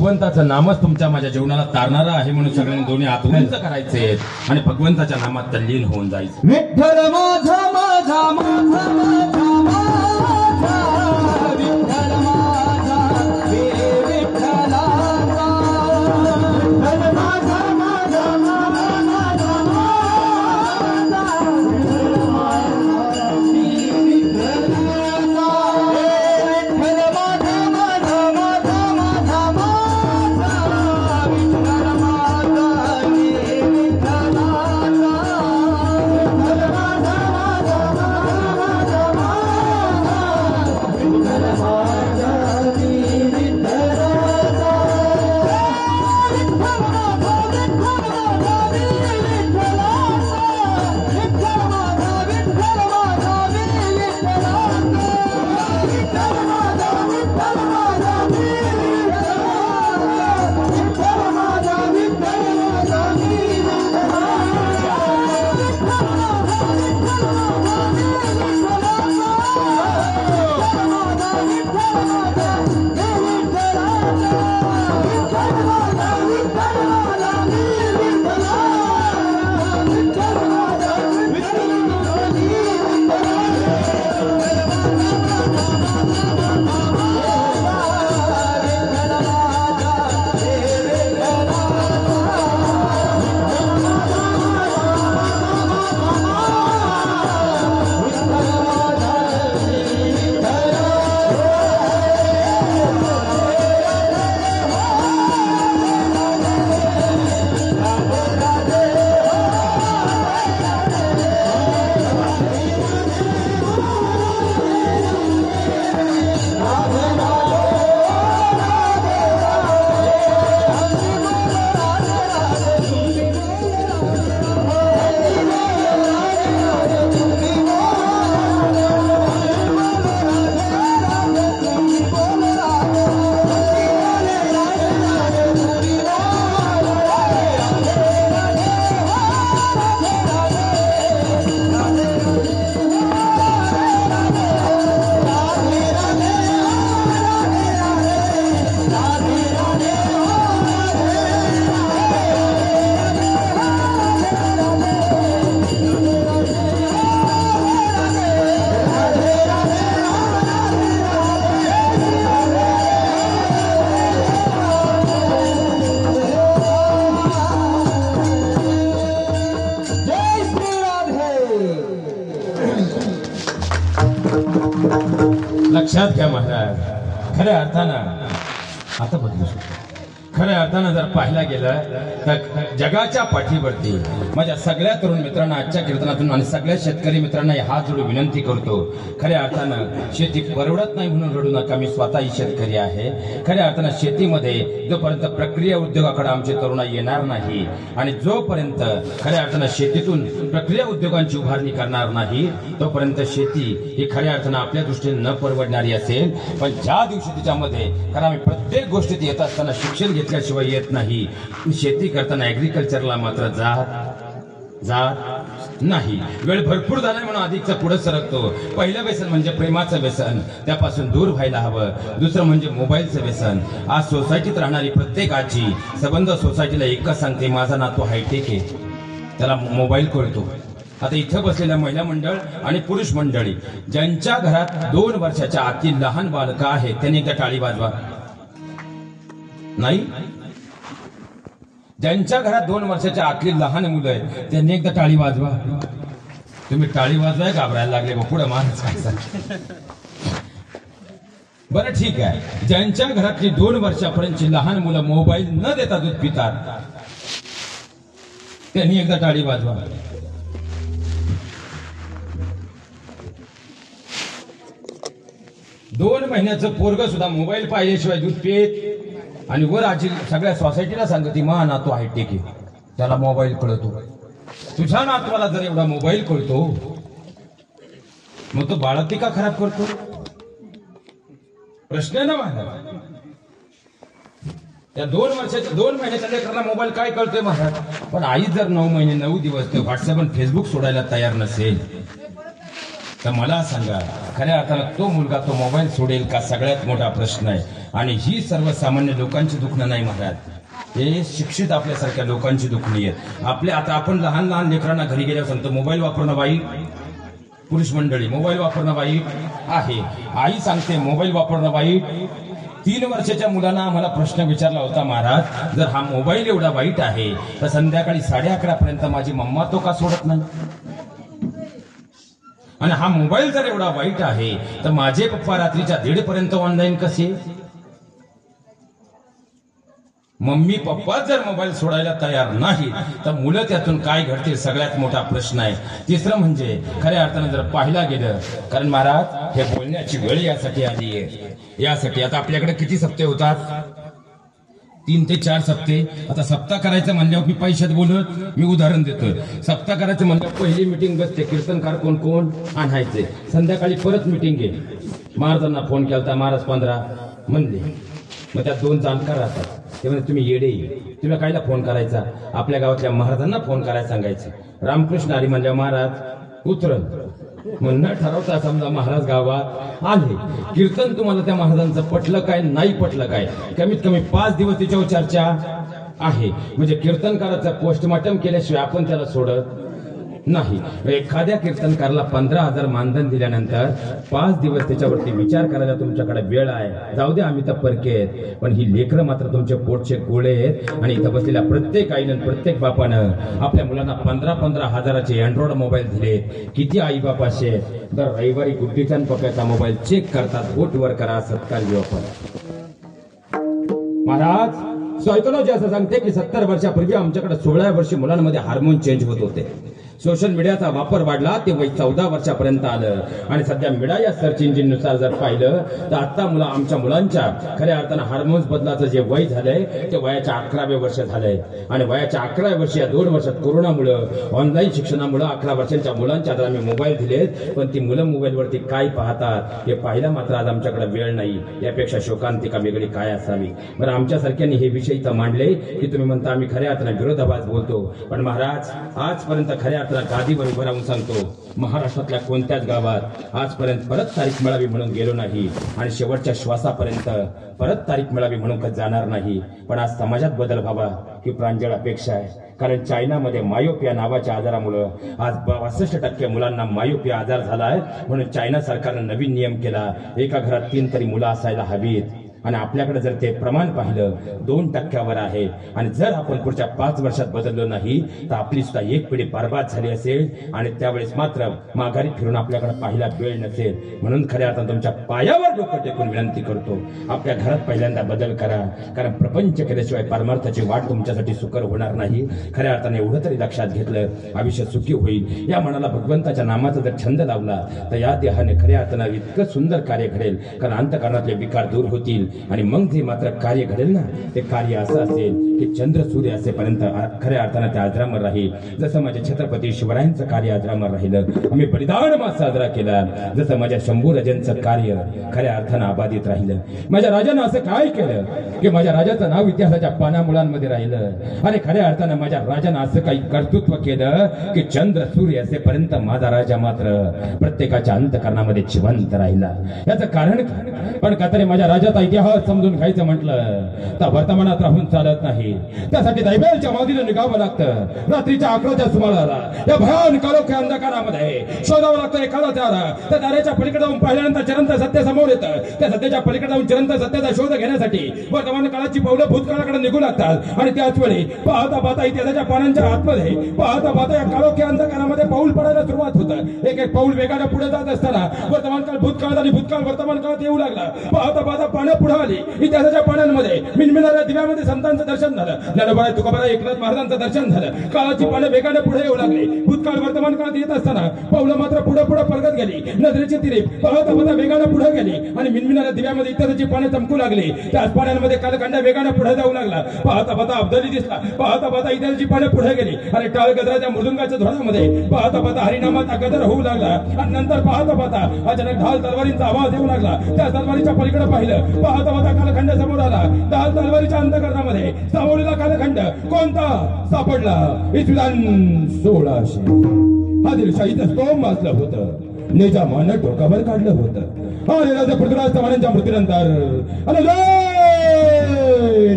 भगवंताचं नामच तुमच्या माझ्या जीवनाला तारणारं आहे म्हणून सगळ्यांनी दोन्ही हात उंच करायचे आणि भगवंताच्या नामात तल्लीन होऊन जायचं. विठ्ठल माझा माझा माझा माझा माझा विठ्ठल माझा विठ्ठलाचा विठ्ठल माझा माझा माझा माझा लक्षात घ्या महाराज, खऱ्या अर्थानं आता बदलू शकतो. खऱ्या अर्थानं जर पाहिला गेलं तर जगाच्या पाठीवरती माझ्या सगळ्या तरुण मित्रांना आजच्या कीर्तनातून आणि सगळ्या शेतकरी मित्रांना हात जोडून विनंती करतो, खऱ्या अर्थानं शेती परवडत नाही म्हणून रडू नका. मी स्वतःही शेतकरी आहे. खऱ्या अर्थानं शेतीमध्ये जोपर्यंत प्रक्रिया उद्योगाकडे आमचे तरुण येणार नाही आणि जोपर्यंत खऱ्या अर्थानं शेतीतून प्रक्रिया उद्योगांची उभारणी करणार नाही तोपर्यंत शेती ही खऱ्या अर्थानं आपल्या दृष्टीने न परवडणारी असेल. पण ज्या दिवशी तिच्यामध्ये, कारण आम्ही प्रत्येक गोष्टीत येत असताना शिक्षण घेतल्याशिवाय येत नाही. शेती करताना ऍग्रिकल्चरला मात्र जात नाही. वेळ भरपूर झालाय म्हणून अधिकचं पुढे सरकतो. पहिलं व्यसन म्हणजे प्रेमाचं व्यसन, त्यापासून दूर व्हायला हवं. दुसरं म्हणजे मोबाईलचं व्यसन. आज सोसायटीत राहणारी प्रत्येक आजी संबंध सोसायटीला एकच सांगते, माझा नातू हायटेक आहे, त्याला मोबाईल कळतो. आता इथं बसलेल्या महिला मंडळ आणि पुरुष मंडळी ज्यांच्या घरात 2 वर्षाच्या आतील लहान बालकं आहेत त्यांनी एकदा टाळी वाजवा. नाही, ज्यांच्या घरात 2 वर्षाच्या आतली लहान मुलं आहेत त्यांनी एकदा टाळी वाजवा. तुम्ही टाळी वाजवाय घाबरायला लागले, पुढे माणूस काय. बरं ठीक आहे, ज्यांच्या घरातली 2 वर्षापर्यंतची लहान मुलं मोबाईल न देता दूध पितात त्यांनी एकदा टाळी वाजवा. दोन महिन्याचं पोरग सुद्धा मोबाईल पाहिल्याशिवाय दूध पित आणि वर आजी सगळ्या सोसायटीला सांगते, मा नातू हायटेक आहे, त्याला मोबाईल कळतो. तुझ्या नातवाला जर एवढा मोबाईल कळतो मग तो बाळाती का खराब करतो? प्रश्न आहे ना महाराज. त्या 2 महिन्याच्या लेकराला मोबाईल काय कळतोय महाराज? पण आई जर 9 महिने 9 दिवस ते व्हॉट्सअप आणि फेसबुक सोडायला तयार नसेल तर मला सांगा, खऱ्या अर्थानं तो मुलगा तो मोबाईल सोडेल का? सगळ्यात मोठा प्रश्न आहे. आणि ही सर्वसामान्य लोकांची दुखणं नाही महाराज, हे शिक्षित आपल्यासारख्या लोकांची दुखणी आहेत. आता आपण लहान लहान लेकरांना घरी गेल्यावर सांगतो मोबाईल वापरणं वाईट. पुरुष मंडळी, मोबाईल वापरणं वाईट आहे. आई सांगते मोबाईल वापरणं वाईट. 3 वर्षाच्या मुलांना आम्हाला प्रश्न विचारला होता, महाराज जर हा मोबाईल एवढा वाईट आहे तर संध्याकाळी 11:30 पर्यंत माझी मम्मा तो का सोडत नाही? आणि हा मोबाईल जर एवढा वाईट आहे तर माझे पप्पा रात्रीच्या 1:30 पर्यंत ऑनलाईन कसे? मम्मी पप्पा जर मोबाईल सोडायला तयार नाही तर मुलं त्यातून काय घडतील? सगळ्यात मोठा प्रश्न आहे. तिसरं म्हणजे खऱ्या अर्थानं जर पाहिला गेलं, कारण महाराज हे बोलण्याची वेळ यासाठी आली आहे. यासाठी आता आपल्याकडे किती सप्ते होतात? 3 ते 4 सप्ते. आता सप्ताह करायचं म्हणल्यावर मी पैशात बोलत, मी उदाहरण देतोय. सप्ताह करायचं म्हणल्यावर पहिली मिटिंग बसते, कीर्तनकार कोण कोण आणायचे. संध्याकाळी परत मिटिंग आहे. महाराजांना फोन केला, महाराज 15 म्हणले. मग त्यात 2 जाणकार राहतात. ते म्हणजे तुम्ही येडे, तुम्ही कायला फोन करायचा? आपल्या गावातल्या महाराजांना फोन करायला सांगायचं. रामकृष्ण हरी म्हणल्या महाराज उतरल म्हणणं ठरवता. समजा महाराज गावात आले, कीर्तन तुम्हाला त्या महाराजांचं पटलं काय नाही पटलं काय, कमीत कमी 5 दिवस त्याच्यावर चर्चा आहे. म्हणजे कीर्तनकाराचा पोस्टमॉर्टम केल्याशिवाय आपण त्याला सोडत नाही. एखाद्या कीर्तनकाराला 15,000 मानधन दिल्यानंतर 5 दिवस त्याच्यावरती विचार करायला तुमच्याकडे वेळ आहे. जाऊ दे आम्ही तर परके आहेत, पण ही लेकरं मात्र तुमचे पोटचे गोळे आहेत. आणि इथं बसलेल्या प्रत्येक आईनं प्रत्येक बापानं आपल्या मुलांना 15-15 हजाराचे अँड्रॉइड मोबाईल दिले. किती आई बाप असे दर रविवारी गुड्डीचान पप्याचा मोबाईल चेक करतात, बोटवर करा सत्कार वापर. महाराज सायकोलॉजी असं सांगते की 70 वर्षापूर्वी आमच्याकडे 16 वर्षी मुलांमध्ये हार्मोन चेंज होत होते. सोशल मीडियाचा वापर वाढला, ते वय 14 वर्षापर्यंत आलं. आणि सध्या मीडिया या सर्च इंजिन नुसार जर पाहिलं तर आता आमच्या मुलांच्या खऱ्या अर्थानं हार्मोन्स बदलाचं जे वय झालंय ते वयाच्या 11व्या वर्ष झालंय. आणि वयाच्या 11व्या वर्षी या 2 वर्षात कोरोनामुळं, ऑनलाईन शिक्षणामुळं 11 वर्षांच्या मुलांच्या हातात आम्ही मोबाईल दिलेत. पण ती मुलं मोबाईलवरती काय पाहतात हे पाहायला मात्र आज आमच्याकडे वेळ नाही. यापेक्षा शोकांतिका वेगळी काय असावी? बरं, आमच्यासारख्यांनी हे विषय इथं मांडले की तुम्ही म्हणता आम्ही खऱ्या अर्थानं विरोधाभास बोलतो. पण महाराज आजपर्यंत खऱ्या गादीवर उभं राहून सांगतो, महाराष्ट्रातल्या कोणत्याच गावात आजपर्यंत परत तारीख मिळावी म्हणून गेलो नाही. आणि शेवटच्या श्वासापर्यंत परत तारीख मिळावी म्हणून कधी जाणार नाही. पण आज समाजात बदल व्हावा ही प्रांजळ अपेक्षा आहे. कारण चायनामध्ये मायोपिया नावाच्या आजारामुळे आज 62% मुलांना मायोपिया आजार झाला आहे. म्हणून चायना सरकारनं नवीन नियम केला, एका घरात 3 तरी मुलं असायला हवीत. आणि आपल्याकडे जर ते प्रमाण पाहिलं 2% आहे. आणि जर आपण पुढच्या 5 वर्षात बदललो नाही तर आपली सुद्धा एक पिढी बर्बाद झाली असेल. आणि त्यावेळेस मात्र माघारी फिरून आपल्याकडे पाहिला वेळ नसेल. म्हणून खऱ्या अर्थानं तुमच्या पायावर डोकं टेकून विनंती करतो, आपल्या घरात पहिल्यांदा बदल करा. कारण प्रपंच केल्याशिवाय परमार्थाची वाट तुमच्यासाठी सुकर होणार नाही. खऱ्या अर्थाने एवढं तरी लक्षात घेतलं आयुष्य सुखी होईल. या मनाला भगवंताच्या नामाचा जर छंद लावला तर या देहाने खऱ्या अर्थानं इतकं सुंदर कार्य घडेल. कारण अंतःकरणातले विकार दूर होतील. आणि मग जे मात्र कार्य घडेल ना, ते कार्य असं असेल की चंद्र सूर्य असेपर्यंत खऱ्या अर्थानं ते अजरामर राहील. जसं माझ्या छत्रपती शिवरायांचं कार्य अजरामर राहिलं, आम्ही बलिदान मास साजरा केला. जसं माझ्या शंभूराजांचं कार्य खऱ्या अर्थानं अबाधित राहिलं. माझ्या राजानं असं काय केलं की माझ्या राजाचं नाव इतिहासाच्या पानामुळांमध्ये राहिलं. आणि खऱ्या अर्थानं माझ्या राजानं असं काही कर्तृत्व केलं की चंद्र सूर्य असेपर्यंत माझा राजा मात्र प्रत्येकाच्या अंतःकरणामध्ये जिवंत राहिला. याचं कारण काय? पण का तरी माझ्या राजाचा इतिहास समजून घ्यायचं म्हटलं तर वर्तमानात राहून चालत नाही. त्यासाठी दैबेलच्या मादीनं निघावं लागतं. रात्रीच्या 11च्या सुमाराला या भयान काळोख्या अंधकारामध्ये शोधावं लागतं एखादा तारा. त्या ताऱ्याच्या पलीकडे जाऊन पाहिल्यानंतर चिरंत सत्य समोर येतं. त्या सत्याच्या पलीकडे जाऊन चिरंत सत्याचा शोध घेण्यासाठी वर्तमान काळाची पावलं भूतकाळाकडे निघू लागतात. आणि त्याच वेळी पाहता पाहता इतिहासाच्या पानांच्या आतमध्ये पाहता पाहता या काळोख्या अंधकारामध्ये पाऊल पडायला सुरुवात होतं. एक एक पाऊल वेगाने पुढे जात असताना वर्तमान काळ भूतकाळात आणि भूतकाळ वर्तमान काळात येऊ लागला. पाहता पाहता पानं पुढे आली. इतिहासाच्या पानांमध्ये मिनमिनाऱ्या दिव्यामध्ये संतांचं दर्शन झालं. ज्ञानोबा तुकोबा एकनाथ महाराजांचं दर्शन झालं. काळाची पानं वेगाने पुढे येऊ लागली. भूतकाळ वर्तमान काळात येत असताना पावलं मात्र पुढे पुढे परगत गेली. नजरेची तिरी पाहता पाहता वेगाने पुढे गेली. आणि मिनमिनाऱ्या दिव्यामध्ये इतिहासाची पानं चमकू लागली. त्याच पानांमध्ये कालखंड वेगाने पुढे जाऊ लागला. पाहता पाहता अब्दाली दिसला. पाहता पाहता इतिहासाची पानं पुढे गेली. आणि टाळ गजराच्या मृदुंगाच्या धोरणामध्ये पाहता पाहता हरिनामाचा गजर होऊ लागला. आणि नंतर पाहता पाहता अचानक ढाल तलवारींचा आवाज येऊ लागला. त्या तलवारीच्या पलीकडे पाहिलं. पाहता पाहता कालखंड समोर आला. ढाल तलवारीच्या अंतःकरणामध्ये सावळलेला कालखंड कोणता सापडला? इसवी सन 1600 आदिलशाहीचं स्तोम वाचलं होतं. निजामानं डोकावर काढलं होतं आणि राजा पृथ्वीराज चव्हाणांच्या मृत्यूनंतर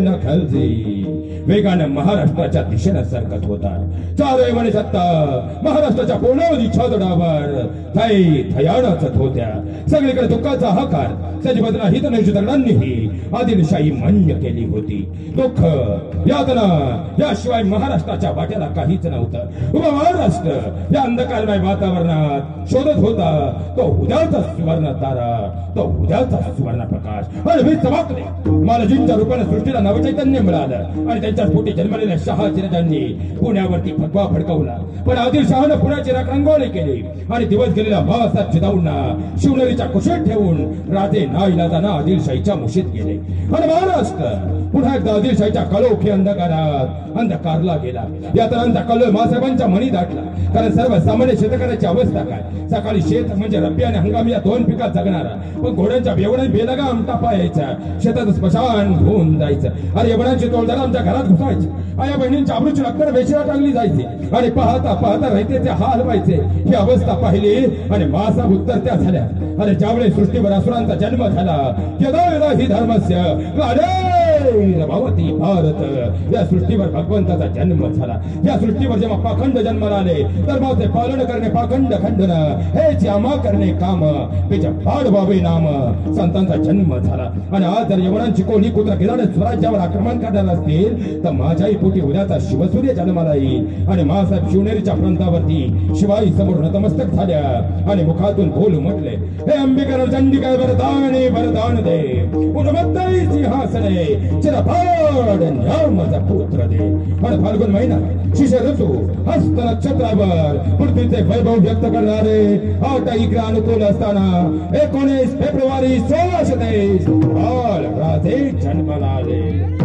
न खलजी वेगानं महाराष्ट्राच्या दिशेनं सरकत होता. चारही सत्ता महाराष्ट्राच्या पूर्णावधी छातडावर थयाणाचत होत्या. सगळीकडे दुःखाचा हाकार सजीवतना हितनैषी दगडांनीही आदिलशाही मान्य केली होती. दुःख यातना याशिवाय महाराष्ट्राच्या वाट्याला काहीच नव्हतं. उभा महाराष्ट्र या अंधकारमय वातावरणात शोधत होता तो उद्याचा सुवर्ण तारा, तो उद्याचा सुवर्ण प्रकाश. आणि मी चमकले मालजींच्या रूपाने सृष्टीला नवचैतन्य मिळालं आणि त्यांच्या पोटी जन्मलेल्या शहाजीराजांनी पुण्यावरती फटवा फडकवला. पण आदिलशहानं पुण्याची रंगोळी केली आणि दिवस गेलेल्या बाळासाहेब जिजाऊंना शिवनेरीच्या कुशीत ठेवून राजे नाईलाजानं आदिलशाहीच्या मुशीत गेले. आणि महाराष्ट्र पुन्हा एकदा आदिलशाहीच्या काळोखी अंधकारला गेला. या तरांचा कल्लोळ मासाहेबांच्या मनी दाटला. कारण सर्वसामान्य शेतकऱ्याची अवस्था काय? सकाळी शेत म्हणजे रब्बी आणि हंगामी या दोन पिकात जगणारा, पण घोड्यांच्या बेवड्याने बेलगाम टापा यायचा, शेतात स्मशान होऊन जायचं. अरे यवनांची तोलदार आमच्या घरात घुसायची. आया बहिणींच्या आबरूची रक्कम वेशीला टांगली जायची आणि पाहता पाहता रयतेचे हाल व्हायचे. ही अवस्था पाहिली आणि मासाहेब उत्तरत्या झाल्या. अरे ज्यावेळी सृष्टीवर असुरांचा जन्म झाला, यदा यदा ही धर्मस्य भवती भारत, या सृष्टीवर भगवंताचा जन्म झाला. या सृष्टीवर जेव्हा पाखंड जन्माला आले, धर्माचे पालन करणे पाखंड खंडन, हेच यामा करणे काम, त्याच्या पाडवावे नाम, संतांचा जन्म झाला. आणि आज जर यवनांची कोणी कुत्रा किराडे स्वराज्यावर आक्रमण करणार असतील तर माझ्याही पोटी उद्याचा शिवसूर्य जन्माला येईल. आणि मासाहेब शिवनेरीच्या प्रांतावरती शिवाई समोर नतमस्तक झाल्या आणि मुखातून बोल म्हटले, हे अंबिका चंडिका वरदान दे, उन्मत्ताई सिंहासने चिरफाड न्यामाचा पुत्र दे. आणि फाल्गुन महिना शिशिर ऋतू हस्त नक्षत्रावर पृथ्वीचे वैभव व्यक्त करणारे 8 इकरा अनुकूल असताना 19 फेब्रुवारी 1623 बाळराजे जन्माला आले.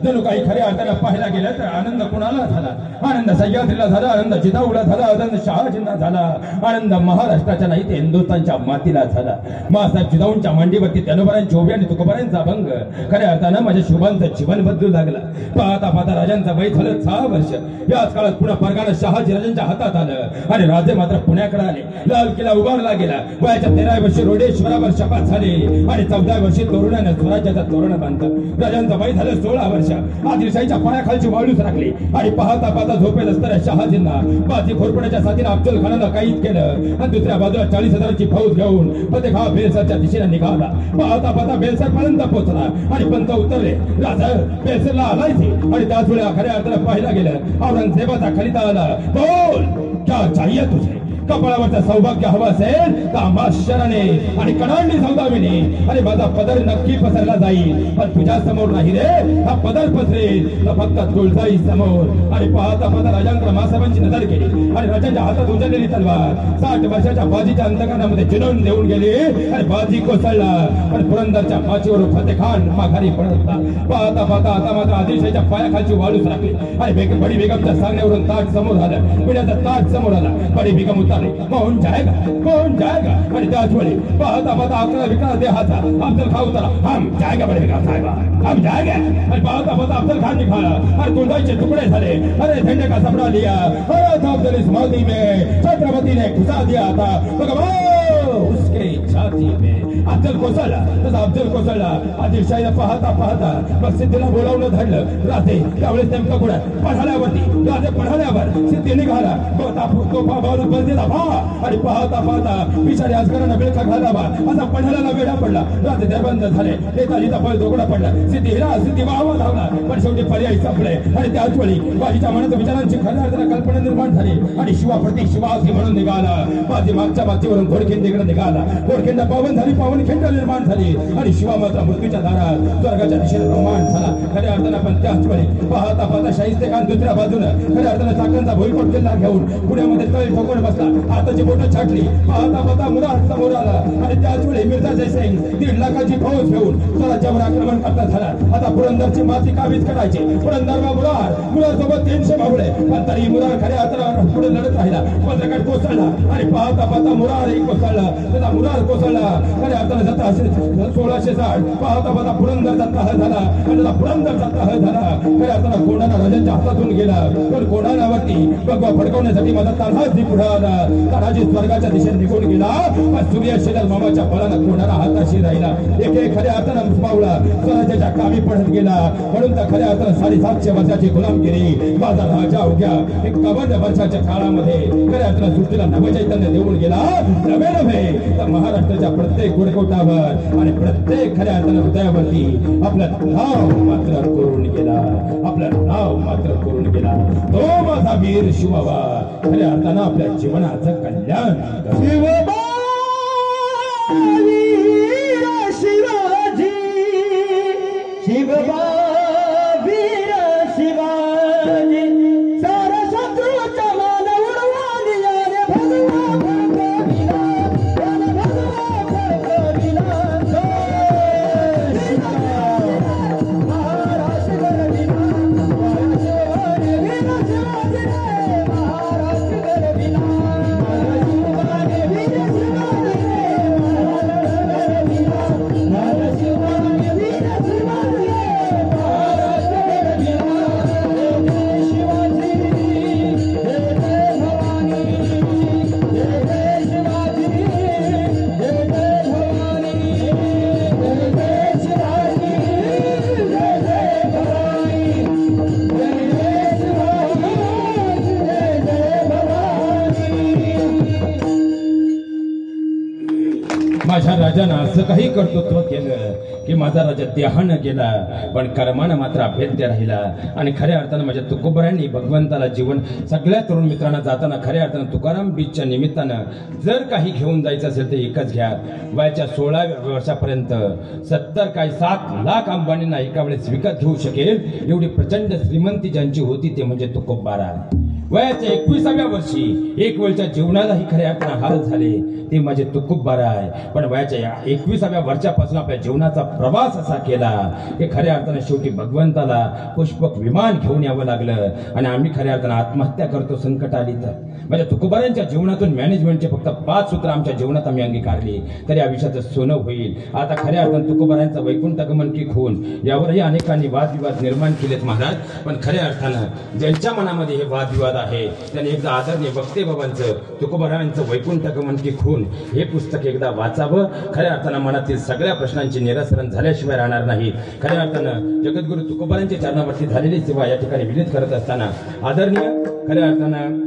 जणू काही खऱ्या अर्थानं पाहायला गेलं तर आनंद कुणाला झाला? आनंद सह्याद्रीला झाला, आनंद जिजाऊला झाला, आनंद शहाजींना झाला, आनंद महाराष्ट्राच्या नाही ते हिंदुस्थानच्या मातीला झाला. मासाहेब जिजाऊंच्या मांडीवरती त्यानुबरांची ओवी आणि तुकोबारांचा भंग. खऱ्या अर्थानं माझ्या शुभांचं जीवन बदलू लागला. पाहता पाहता राजांचं वय झालं 6 वर्ष. याच काळात पुन्हा परगाणा शहाजी राजांच्या हातात आलं आणि राजे मात्र पुण्याकडे आले. लाल किल्ला उभारला गेला. वयाच्या 13व्या वर्षी रोडेश्वरावर शपथ झाली आणि 14व्या वर्षी तोरणाने स्वराज्याचं तोरण बांधलं. राजांचं वय झालं 16 वर्ष. आदिलशाहीच्या पायाखालची वाळूच राखली आणि पाहता पाहता झोपेत असणाऱ्या शहाजींना बाजी घोरपड्याच्या साथीने अफजल खानाला कैद केलं आणि दुसऱ्या बाजूला 40,000ची फौज घेऊन फतेखा बेलसरच्या दिशेने निघाला. पाहता पाहता बेलसर पर्यंत पोहोचला आणि पंत उतरले. राजा बेलसरला आलायचे आणि त्याच वेळेला खऱ्या अर्थानं पाहिला गेलं औरंगजेबाचा खलिता आला. बोल क्या चाहिए तुझे? कपाळावरचं सौभाग्य हवं असेल तर आमाशराने आणि कणांनी सौदाविने आणि माझा पदर नक्की पसरला जाईल. पण तुझ्या समोर नाही रे, हा पदर पसरेल तर फक्त तुळजाई समोर. आणि पाहता पाहता राजांकडे मासाहेबांची नजर गेली आणि राजांच्या हातात उचललेली तलवार 60 वर्षाच्या बाजीच्या अंतकरणामध्ये जुनून देऊन गेली आणि बाजी कोसळला. पण पुरंदरच्या माचीवरून फतेखान माघारी पडत होता. पाहता पाहता आता मात्र आदिलशाहीच्या पायाखालची वाळू सरकली आणि बडी बेगमच्या सांगण्यावरून ताट समोर आलं. पिण्याचा ताट समोर आला. बडी बेगम कौन जाएगा, कौन जाएगा? आणि त्याच वेळी पाहता पाहता आपल्याला विकास देहाचा अफजल खान उतरला. हम जाएगा बड़े विकास साहेब, हम जाएगा. आणि पाहता पाहता अफजल खान निघाला आणि तुळजाईचे तुकडे झाले. अरे झंडे का सपना लिया, अरे अफजल इस मोदी में छत्रपति ने घुसा दिया था उसके छाती में. अफजल कोसळला, तसा अफजल कोसळला. आदिलशाहीला पाहता पाहता मग सिद्धीला बोलावलं धरलं. राजे त्यावेळेस नेमकं कुठे पढाल्यावरती राजे पढाल्यावर सिद्धी निघाला. तोफा बाजू बंदीला आणि पाहता पाहता बिचारी अजगरांना बेळका घालावा असा पढाल्याला वेढा पडला. राजे दरबंद झाले. नेताजीचा पळ दोघडा पडला. सिद्धी वाहवा धावला. पण शेवटी पर्याय संपले. आणि त्याच वेळी बाजीच्या मनात विचारांची खऱ्या अर्थाने कल्पना निर्माण झाली आणि शिवाप्रती शिवाजी म्हणून निघाला. बाजी मागच्या बाजूवरून घोडखिंडीकडे निघाला. घोडखिंड पावन झाली, पावन खिंड निर्माण झाली आणि शिवा मात्र मृत्यूच्या दारात स्वर्गाच्या दिशेने रोमान झाला. खऱ्या अर्थानं पण त्याच वेळी पाहता पाहता शाहिस्ते खान दुसऱ्या बाजूनं खऱ्या अर्थानं चाकणचा भुईकोट किल्ला घेऊन पुण्यामध्ये तळ ठोकून बसला. हाताची बोटं छाटली. पाहता पाहता मुराद समोर आला आणि त्याच वेळी मिर्झा जयसिंग 1.5 लाखाची फौज घेऊन स्वराज्यावर आक्रमण करता झाला. आता पुरंदरची माती काबीज करायची. पुरंदर मुराद सोबत 300 बाहुळे. पण तरी मुराद खऱ्या अर्थानं पुढे लढत राहिला. पत्रकार कोसळला आणि पाहता पाहता मुरादही कोसळला. त्याचा मुराद कोसळला. खऱ्या अर्थानं 1660 पाहता पाहता पुरंदरचा तह झाला आणि त्याचा पुरंदरचा तह झाला. खऱ्या अर्थानं कोंढाणा राजांच्या हातातून गेला. पण कोंढाण्यावरती भगवा फडकवण्यासाठी माझा तान्हाजी पुढे आला. तान्हाजी स्वर्गाच्या दिशेने निघून गेला. पण सूर्य शेजारी मामाच्या बळानं कोंढाणा हाताशी राहिला. एक खऱ्या अर्थानं पावला स्वराज्याच्या कामी पडत गेला. म्हणून तर खऱ्या अर्थानं 750 वर्षाची गुलामगिरी माझा राजा अवघ्या 51 वर्षाच्या काळामध्ये खऱ्या अर्थानं सृष्टीला नवचैतन्य देऊन गेला. नव्हे तर महाराष्ट्राच्या प्रत्येक गुडकोटावर आणि प्रत्येक खऱ्या अर्थानं हृदयावरती आपलं नाव मात्र करून गेला. आपलं नाव मात्र करून गेला. तो माझा वीर शिवबा खऱ्या अर्थानं आपल्या जीवनाचं कल्याण शिवबा वीर शिवाजी, शिवबा वीर शिवाजी, सारा शत्रूचा मान उडवून यारे भगवा भगविला, भगवा भगविला. महाराष्ट्र गरविला, वीर शिवाजी रे, महाराष्ट्र गरविला. माझ्या राजानं असं काही कर्तृत्व केलं की माझा राजा देहानं गेला. पण कर्मानं मात्र अभेद्य राहिला. आणि खऱ्या अर्थानं माझ्या तुकोबरांनी भगवंताला जीवन सगळ्या तरुण मित्रांना जाताना खऱ्या अर्थानं तुकाराम बीचच्या निमित्तानं जर काही घेऊन जायचं असेल तर एकच घ्या. वयाच्या 16व्या वर्षापर्यंत 7 लाख अंबानींना एका वेळेस विकत घेऊ शकेल एवढी प्रचंड श्रीमंती ज्यांची होती ते म्हणजे तुकोबारा. वयाच्या 21व्या वर्षी एक वेळच्या जीवनालाही खऱ्या अर्थानं हाल झाले ते माझे तुकोबारा आहे. पण वयाच्या 21व्या वर्षापासून आपल्या जीवनाचा प्रवास असा केला की खऱ्या अर्थानं शेवटी भगवंताला पुष्पक विमान घेऊन यावं लागलं. आणि आम्ही खऱ्या अर्थानं आत्महत्या करतो संकट आली तर. माझ्या तुकोबारांच्या जीवनातून मॅनेजमेंटचे फक्त 5 सूत्र आमच्या जीवनात आम्ही अंगीकारली तर या विषयाचं सोनं होईल. आता खऱ्या अर्थानं तुकोबारांचं वैकुंठ गमन की खून यावरही अनेकांनी वादविवाद निर्माण केलेत महाराज. पण खऱ्या अर्थानं ज्यांच्या मनामध्ये हे वादविवाद आहे त्यांनी एकदा आदरणीय वक्ते बाबांचं तुकोबारांचं वैकुंठ गमन की खून हे पुस्तक एकदा वाचावं. खऱ्या अर्थानं मनातील सगळ्या प्रश्नांचे निराकरण झाल्याशिवाय राहणार नाही. खऱ्या अर्थानं जगद्गुरु तुकोबारांच्या चरणावरती झालेली सेवा या ठिकाणी विलीन करत असताना आदरणीय खऱ्या अर्थानं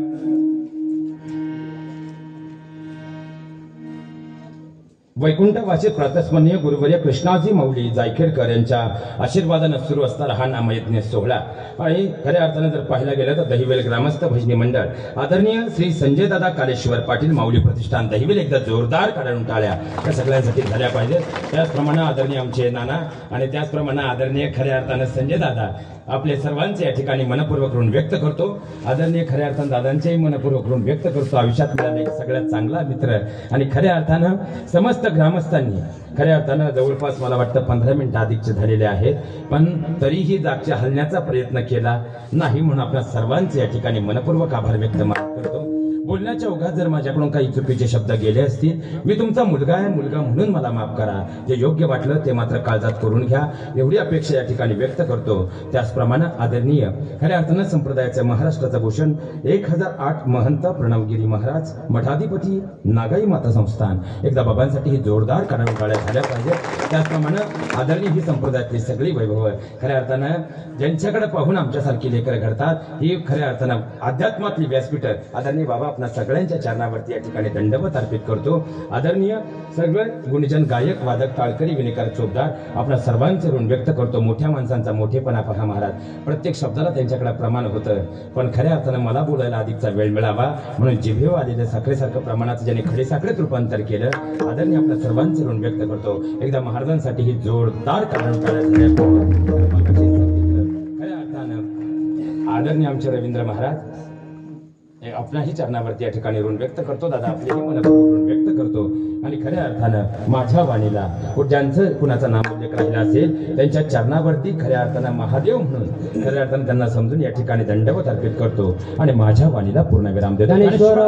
वैकुंठवासी प्रातस्मरणीय गुरुवर्य कृष्णाजी माऊली जायखेडकर यांच्या आशीर्वादानं सुरू असणारा हा नामयज्ञ सोहळा आणि खऱ्या अर्थानं जर पाहायला गेलं तर दहिवेल ग्रामस्थ भजनी मंडळ आदरणीय श्री संजय दादा कालेश्वर पाटील माऊली प्रतिष्ठान दहिवेल एकदा जोरदार काढून टाळ्या त्या सगळ्यांसाठी झाल्या पाहिजेत। त्याचप्रमाणे आदरणीय आमचे नाना आणि त्याचप्रमाणे आदरणीय खऱ्या अर्थानं संजय दादा आपले सर्वांचे या ठिकाणी मनपूर्वक ऋण व्यक्त करतो। आदरणीय खऱ्या अर्थानं दादांचेही मनपूर्वक ऋण व्यक्त करतो। आयुष्यात मिळाला एक सगळ्यात चांगला मित्र आणि खऱ्या अर्थानं समस्त ग्रामस्थांनी खऱ्या अर्थानं जवळपास मला वाटतं 15 मिनिटं अधिकचे झालेले आहेत, पण तरीही जागचे हलण्याचा प्रयत्न केला नाही म्हणून आपल्या सर्वांचे या ठिकाणी मनपूर्वक आभार व्यक्त करतो। बोलण्याच्या ओघात जर माझ्याकडून काही चुकीचे शब्द गेले असतील, मी तुमचा मुलगा आहे, मुलगा म्हणून मला माफ करा। जे योग्य वाटलं ते मात्र काळजात करून घ्या एवढी अपेक्षा या ठिकाणी व्यक्त करतो। त्याचप्रमाणे आदरणीय खऱ्या अर्थानं संप्रदायाचे महाराष्ट्राचं भूषण 1008 महंत प्रणवगिरी महाराज मठाधिपती नागाई माता संस्थान एकदा बाबांसाठी ही जोरदार टाळ्या झाल्या पाहिजे। त्याचप्रमाणे आदरणीय ही संप्रदायातली सगळी वैभव खऱ्या अर्थानं ज्यांच्याकडे पाहून आमच्यासारखी लेकर घडतात ही खऱ्या अर्थानं अध्यात्मातली व्यासपीठ आदरणीय बाबा आपल्या सगळ्यांच्या चरणावरती या ठिकाणी दंडवत अर्पित करतो। आदरणीय सर्व गुणीजन गायक वादक टाळकरी विनेकर चोपदार आपल्या सर्वांचे ऋण व्यक्त करतो। मोठ्या माणसांचा मोठेपणा पहा महाराज, प्रत्येक शब्दाला त्यांच्याकडे प्रमाण होतं, पण खऱ्या अर्थानं मला बोलायला अधिकचा वेळ मिळावा म्हणून जिभेवर आलेल्या साखरेसारखं प्रमाणाचं ज्याने खडे साखरेत रूपांतर केलं आदरणीय आपल्या सर्वांचे ऋण व्यक्त करतो। एकदा महाराजांसाठी ही जोरदार कारण खऱ्या अर्थानं आदरणीय आमचे रवींद्र महाराज आपल्याही चरणावरती या ठिकाणी ऋण व्यक्त करतो। दादा आपलेही मनपूर्वक ऋण व्यक्त करतो आणि खऱ्या अर्थानं माझ्या वाणीला ज्यांचं कुणाचं नाम उल्लेख राहिला असेल त्यांच्या चरणावरती खऱ्या अर्थानं महादेव म्हणून खऱ्या अर्थानं त्यांना समजून या ठिकाणी दंडवत अर्पित करतो आणि माझ्या वाणीला पूर्णविराम देतो। ज्ञानेश्वर